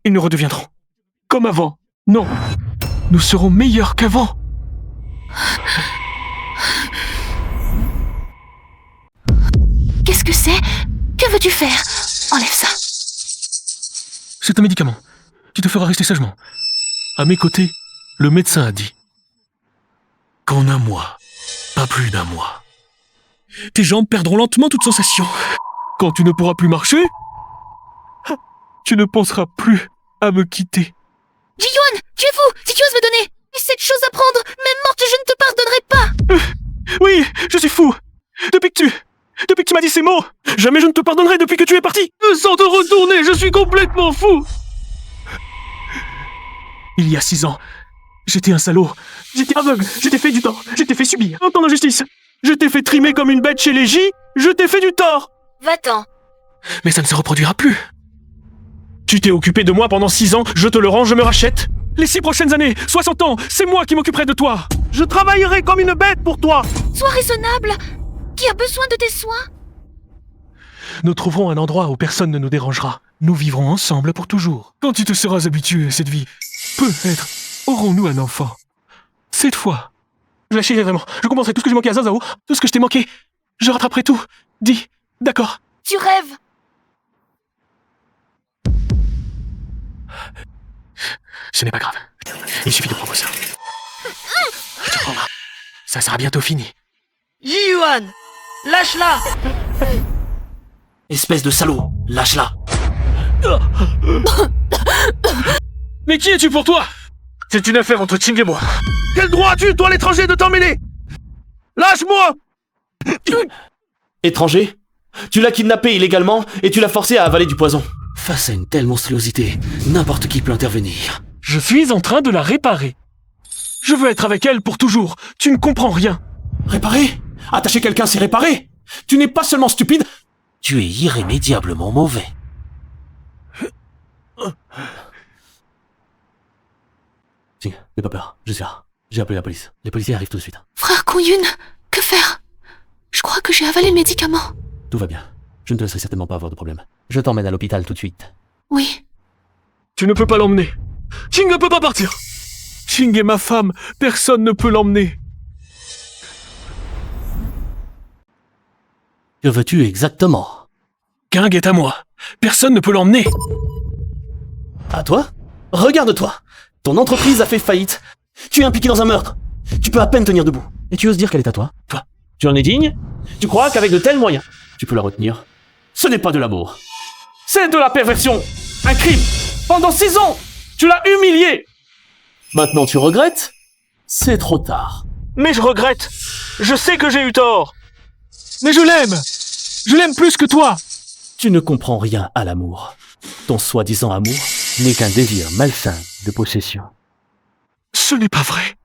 Ils nous redeviendront. Comme avant. Non. Nous serons meilleurs qu'avant. Qu'est-ce que c'est? Que veux-tu faire? Enlève ça. C'est un médicament qui te fera rester sagement. À mes côtés, le médecin a dit qu'en un mois, pas plus d'un mois, tes jambes perdront lentement toute sensation. Quand tu ne pourras plus marcher, tu ne penseras plus à me quitter. Ji-Yuan, tu es fou! Si tu oses me donner cette chose à prendre, même morte, je ne te pardonnerai pas! Oui, je suis fou! Depuis que tu m'as dit ces mots, jamais je ne te pardonnerai depuis que tu es parti! Sans te retourner, je suis complètement fou! Il y a 6 ans, j'étais un salaud. J'étais aveugle, je t'ai fait du tort, je t'ai fait subir un temps d'injustice. Je t'ai fait trimer comme une bête chez les J, je t'ai fait du tort! Va-t'en! Mais ça ne se reproduira plus. Tu t'es occupé de moi pendant 6 ans, je te le rends, je me rachète. Les 6 prochaines années, 60 ans, c'est moi qui m'occuperai de toi. Je travaillerai comme une bête pour toi. Sois raisonnable. Qui a besoin de tes soins? Nous trouverons un endroit où personne ne nous dérangera. Nous vivrons ensemble pour toujours. Quand tu te seras habitué à cette vie, peut-être aurons-nous un enfant. Cette fois, je la chérirai vraiment. Je compenserai tout ce que j'ai manqué à Zhao Zhao, tout ce que je t'ai manqué. Je rattraperai tout. Dis, d'accord. Tu rêves. Ce n'est pas grave. Il suffit de prendre ça. Tu prendras. Ça sera bientôt fini. Ji-Yuan, lâche-la! Espèce de salaud, lâche-la! Mais qui es-tu pour toi? C'est une affaire entre Ching et moi. Quel droit as-tu, toi l'étranger, de t'en mêler? Lâche-moi! Étranger? Tu l'as kidnappée illégalement et tu l'as forcée à avaler du poison. Face à une telle monstruosité, n'importe qui peut intervenir. Je suis en train de la réparer. Je veux être avec elle pour toujours. Tu ne comprends rien. Réparer? Attacher quelqu'un, c'est réparer. Tu n'es pas seulement stupide, tu es irrémédiablement mauvais. Ting, n'aie pas peur, je suis là. J'ai appelé la police. Les policiers arrivent tout de suite. Frère Kongyun, que faire? Je crois que j'ai avalé le médicament. Tout va bien. Je ne te laisserai certainement pas avoir de problème. Je t'emmène à l'hôpital tout de suite. Oui. Tu ne peux pas l'emmener. Ting ne peut pas partir. Ting est ma femme. Personne ne peut l'emmener. Que veux-tu exactement? King est à moi. Personne ne peut l'emmener. À toi? Regarde-toi. Ton entreprise a fait faillite. Tu es impliqué dans un meurtre. Tu peux à peine tenir debout. Et tu oses dire qu'elle est à toi? Toi, tu en es digne? Tu crois qu'avec de tels moyens, tu peux la retenir? Ce n'est pas de l'amour. C'est de la perversion. Un crime. Pendant 6 ans, tu l'as humiliée. Maintenant tu regrettes? C'est trop tard. Mais je regrette. Je sais que j'ai eu tort. Mais je l'aime. Je l'aime plus que toi. Tu ne comprends rien à l'amour. Ton soi-disant amour n'est qu'un désir malsain de possession. Ce n'est pas vrai.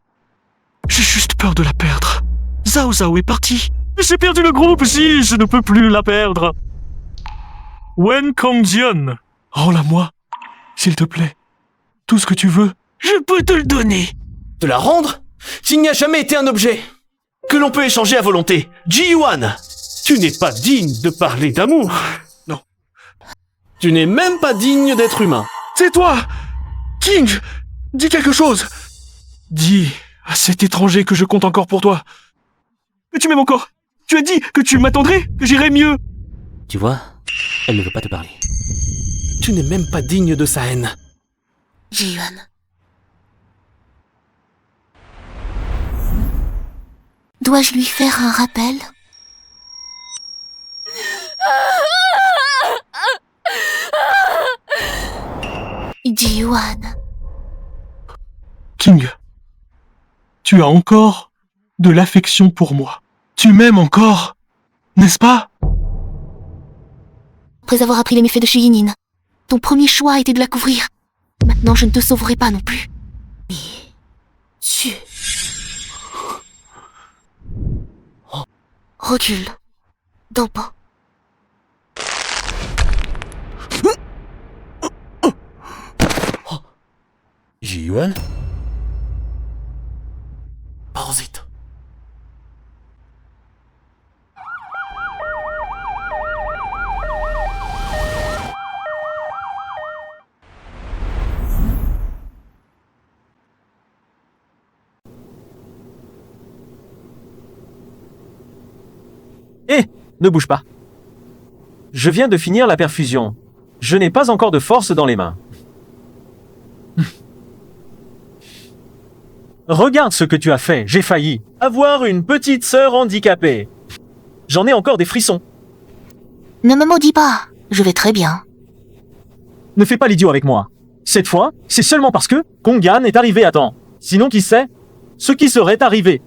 J'ai juste peur de la perdre. Zhao Zhao est parti. J'ai perdu le groupe, si je ne peux plus la perdre. Wen Kongjian, rends-la-moi, s'il te plaît. Tout ce que tu veux, je peux te le donner. Te la rendre? Ting n'a jamais été un objet que l'on peut échanger à volonté. Ji-Yuan, tu n'es pas digne de parler d'amour. Non. Tu n'es même pas digne d'être humain. C'est toi, King. Dis quelque chose. Dis à cet étranger que je compte encore pour toi. Que tu m'aimes encore. Tu as dit que tu m'attendrais, que j'irais mieux. Tu vois, elle ne veut pas te parler. Tu n'es même pas digne de sa haine. Ji-Yuan. Dois-je lui faire un rappel? Ji-Yuan. King, tu as encore de l'affection pour moi. Tu m'aimes encore, n'est-ce pas? Après avoir appris les méfaits de Shiyinin, ton premier choix a été de la couvrir. Maintenant, je ne te sauverai pas non plus. Mais tu... Recule. D'un pas. Ji-Yuan? Parasite. Hé, ne bouge pas. Je viens de finir la perfusion. Je n'ai pas encore de force dans les mains. Regarde ce que tu as fait, j'ai failli avoir une petite sœur handicapée. J'en ai encore des frissons. Ne me maudis pas, je vais très bien. Ne fais pas l'idiot avec moi. Cette fois, c'est seulement parce que Kongyan est arrivé à temps. Sinon, qui sait ce qui serait arrivé.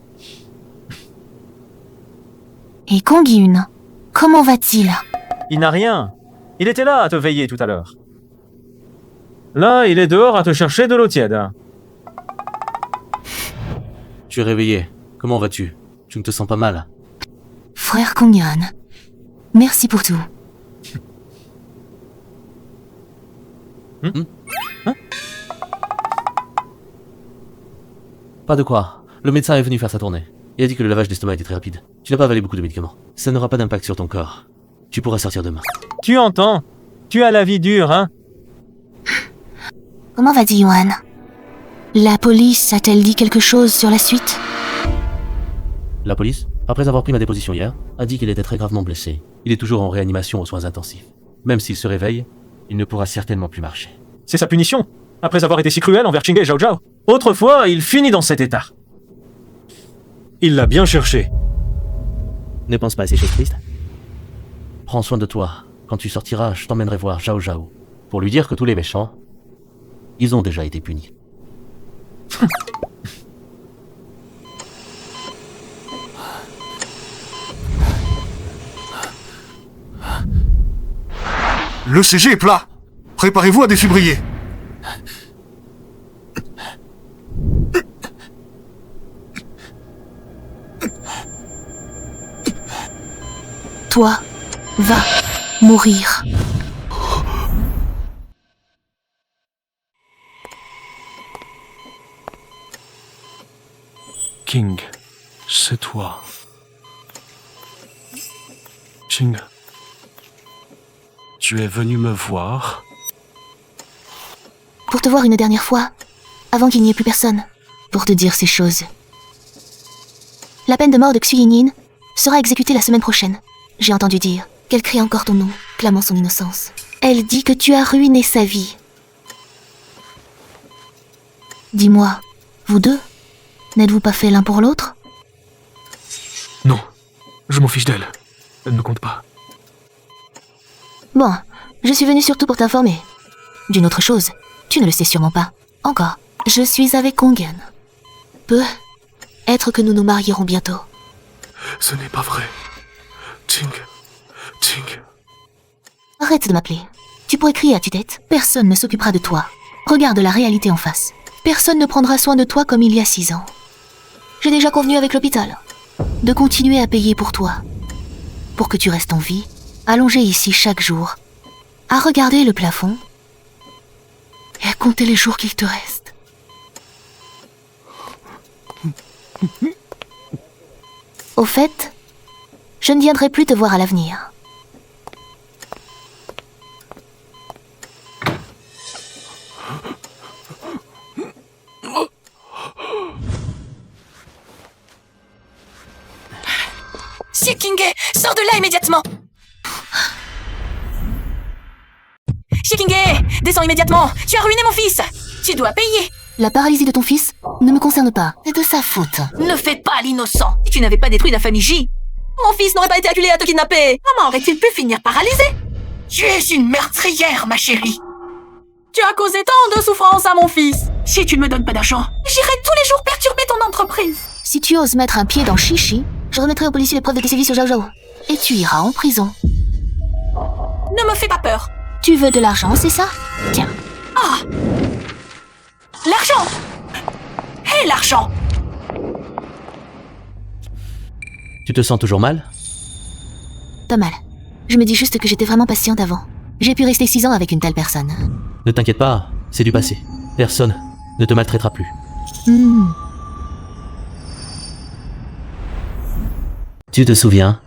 Et Kongyun, comment va-t-il? Il n'a rien. Il était là à te veiller tout à l'heure. Là, il est dehors à te chercher de l'eau tiède. Tu es réveillé. Comment vas-tu? Tu ne te sens pas mal? Frère Kongyun, merci pour tout. Hein? Pas de quoi. Le médecin est venu faire sa tournée. Il a dit que le lavage d'estomac était très rapide. Tu n'as pas avalé beaucoup de médicaments. Ça n'aura pas d'impact sur ton corps. Tu pourras sortir demain. Tu entends? Tu as la vie dure, hein? Comment va Ji-Yuan? La police a-t-elle dit quelque chose sur la suite? La police, après avoir pris ma déposition hier, a dit qu'il était très gravement blessé. Il est toujours en réanimation aux soins intensifs. Même s'il se réveille, il ne pourra certainement plus marcher. C'est sa punition, après avoir été si cruel envers Chingay et Zhao Zhao. Autrefois, il finit dans cet état. Il l'a bien cherché. Ne pense pas à ces choses tristes. Prends soin de toi. Quand tu sortiras, je t'emmènerai voir Zhao Zhao, pour lui dire que tous les méchants, ils ont déjà été punis. Le CG est plat. Préparez-vous à défibriller. Toi, va mourir. King, c'est toi. Ching, tu es venu me voir. Pour te voir une dernière fois, avant qu'il n'y ait plus personne, pour te dire ces choses. La peine de mort de Xu Yinyin sera exécutée la semaine prochaine. J'ai entendu dire qu'elle crie encore ton nom, clamant son innocence. Elle dit que tu as ruiné sa vie. Dis-moi, vous deux, n'êtes-vous pas faits l'un pour l'autre? Non, je m'en fiche d'elle. Elle ne compte pas. Bon, je suis venue surtout pour t'informer. D'une autre chose, tu ne le sais sûrement pas. Encore, je suis avec Kongen. Peut-être que nous nous marierons bientôt. Ce n'est pas vrai. Ching. Arrête de m'appeler. Tu pourrais crier à tue-tête. Personne ne s'occupera de toi. Regarde la réalité en face. Personne ne prendra soin de toi comme il y a 6 ans. J'ai déjà convenu avec l'hôpital de continuer à payer pour toi. Pour que tu restes en vie, allongé ici chaque jour, à regarder le plafond et à compter les jours qu'il te reste. Au fait, je ne viendrai plus te voir à l'avenir. Shikingé, sors de là immédiatement! Shikingé, descends immédiatement! Tu as ruiné mon fils! Tu dois payer! La paralysie de ton fils ne me concerne pas. C'est de sa faute. Ne fais pas l'innocent! Si tu n'avais pas détruit la famille J, mon fils n'aurait pas été acculé à te kidnapper! Comment aurait-il pu finir paralysé? Tu es une meurtrière, ma chérie! Tu as causé tant de souffrance à mon fils! Si tu ne me donnes pas d'argent, j'irai tous les jours perturber ton entreprise! Si tu oses mettre un pied dans Chichi, je remettrai aux policiers les preuves de tes sévices sur Zhao Zhao. Et tu iras en prison. Ne me fais pas peur! Tu veux de l'argent, c'est ça? Tiens. Ah! L'argent! Hé, l'argent! Tu te sens toujours mal? Pas mal. Je me dis juste que j'étais vraiment patiente avant. J'ai pu rester 6 ans avec une telle personne. Ne t'inquiète pas, c'est du passé. Personne ne te maltraitera plus. Tu te souviens,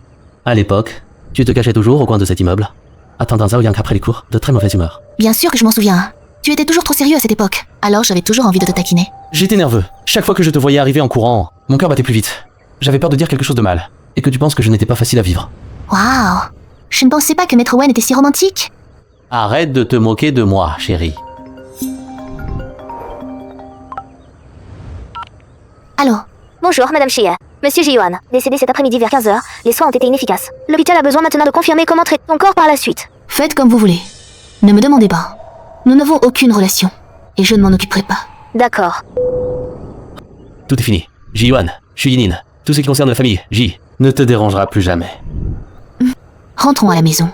à l'époque, tu te cachais toujours au coin de cet immeuble, attendant Zhao Yang après les cours, de très mauvaise humeur. Bien sûr que je m'en souviens. Tu étais toujours trop sérieux à cette époque. Alors j'avais toujours envie de te taquiner. J'étais nerveux. Chaque fois que je te voyais arriver en courant, mon cœur battait plus vite. J'avais peur de dire quelque chose de mal, et que tu penses que je n'étais pas facile à vivre. Waouh! Je ne pensais pas que Maître Wen était si romantique. Arrête de te moquer de moi, chérie. Allô? Bonjour, Madame Xie. Monsieur Ji-Yuan, décédé cet après-midi vers 15h, les soins ont été inefficaces. L'hôpital a besoin maintenant de confirmer comment traiter ton corps par la suite. Faites comme vous voulez. Ne me demandez pas. Nous n'avons aucune relation. Et je ne m'en occuperai pas. D'accord. Tout est fini. Ji-Yuan, Xu Yinyin, tout ce qui concerne la famille, Ji, ne te dérangera plus jamais. Rentrons à la maison.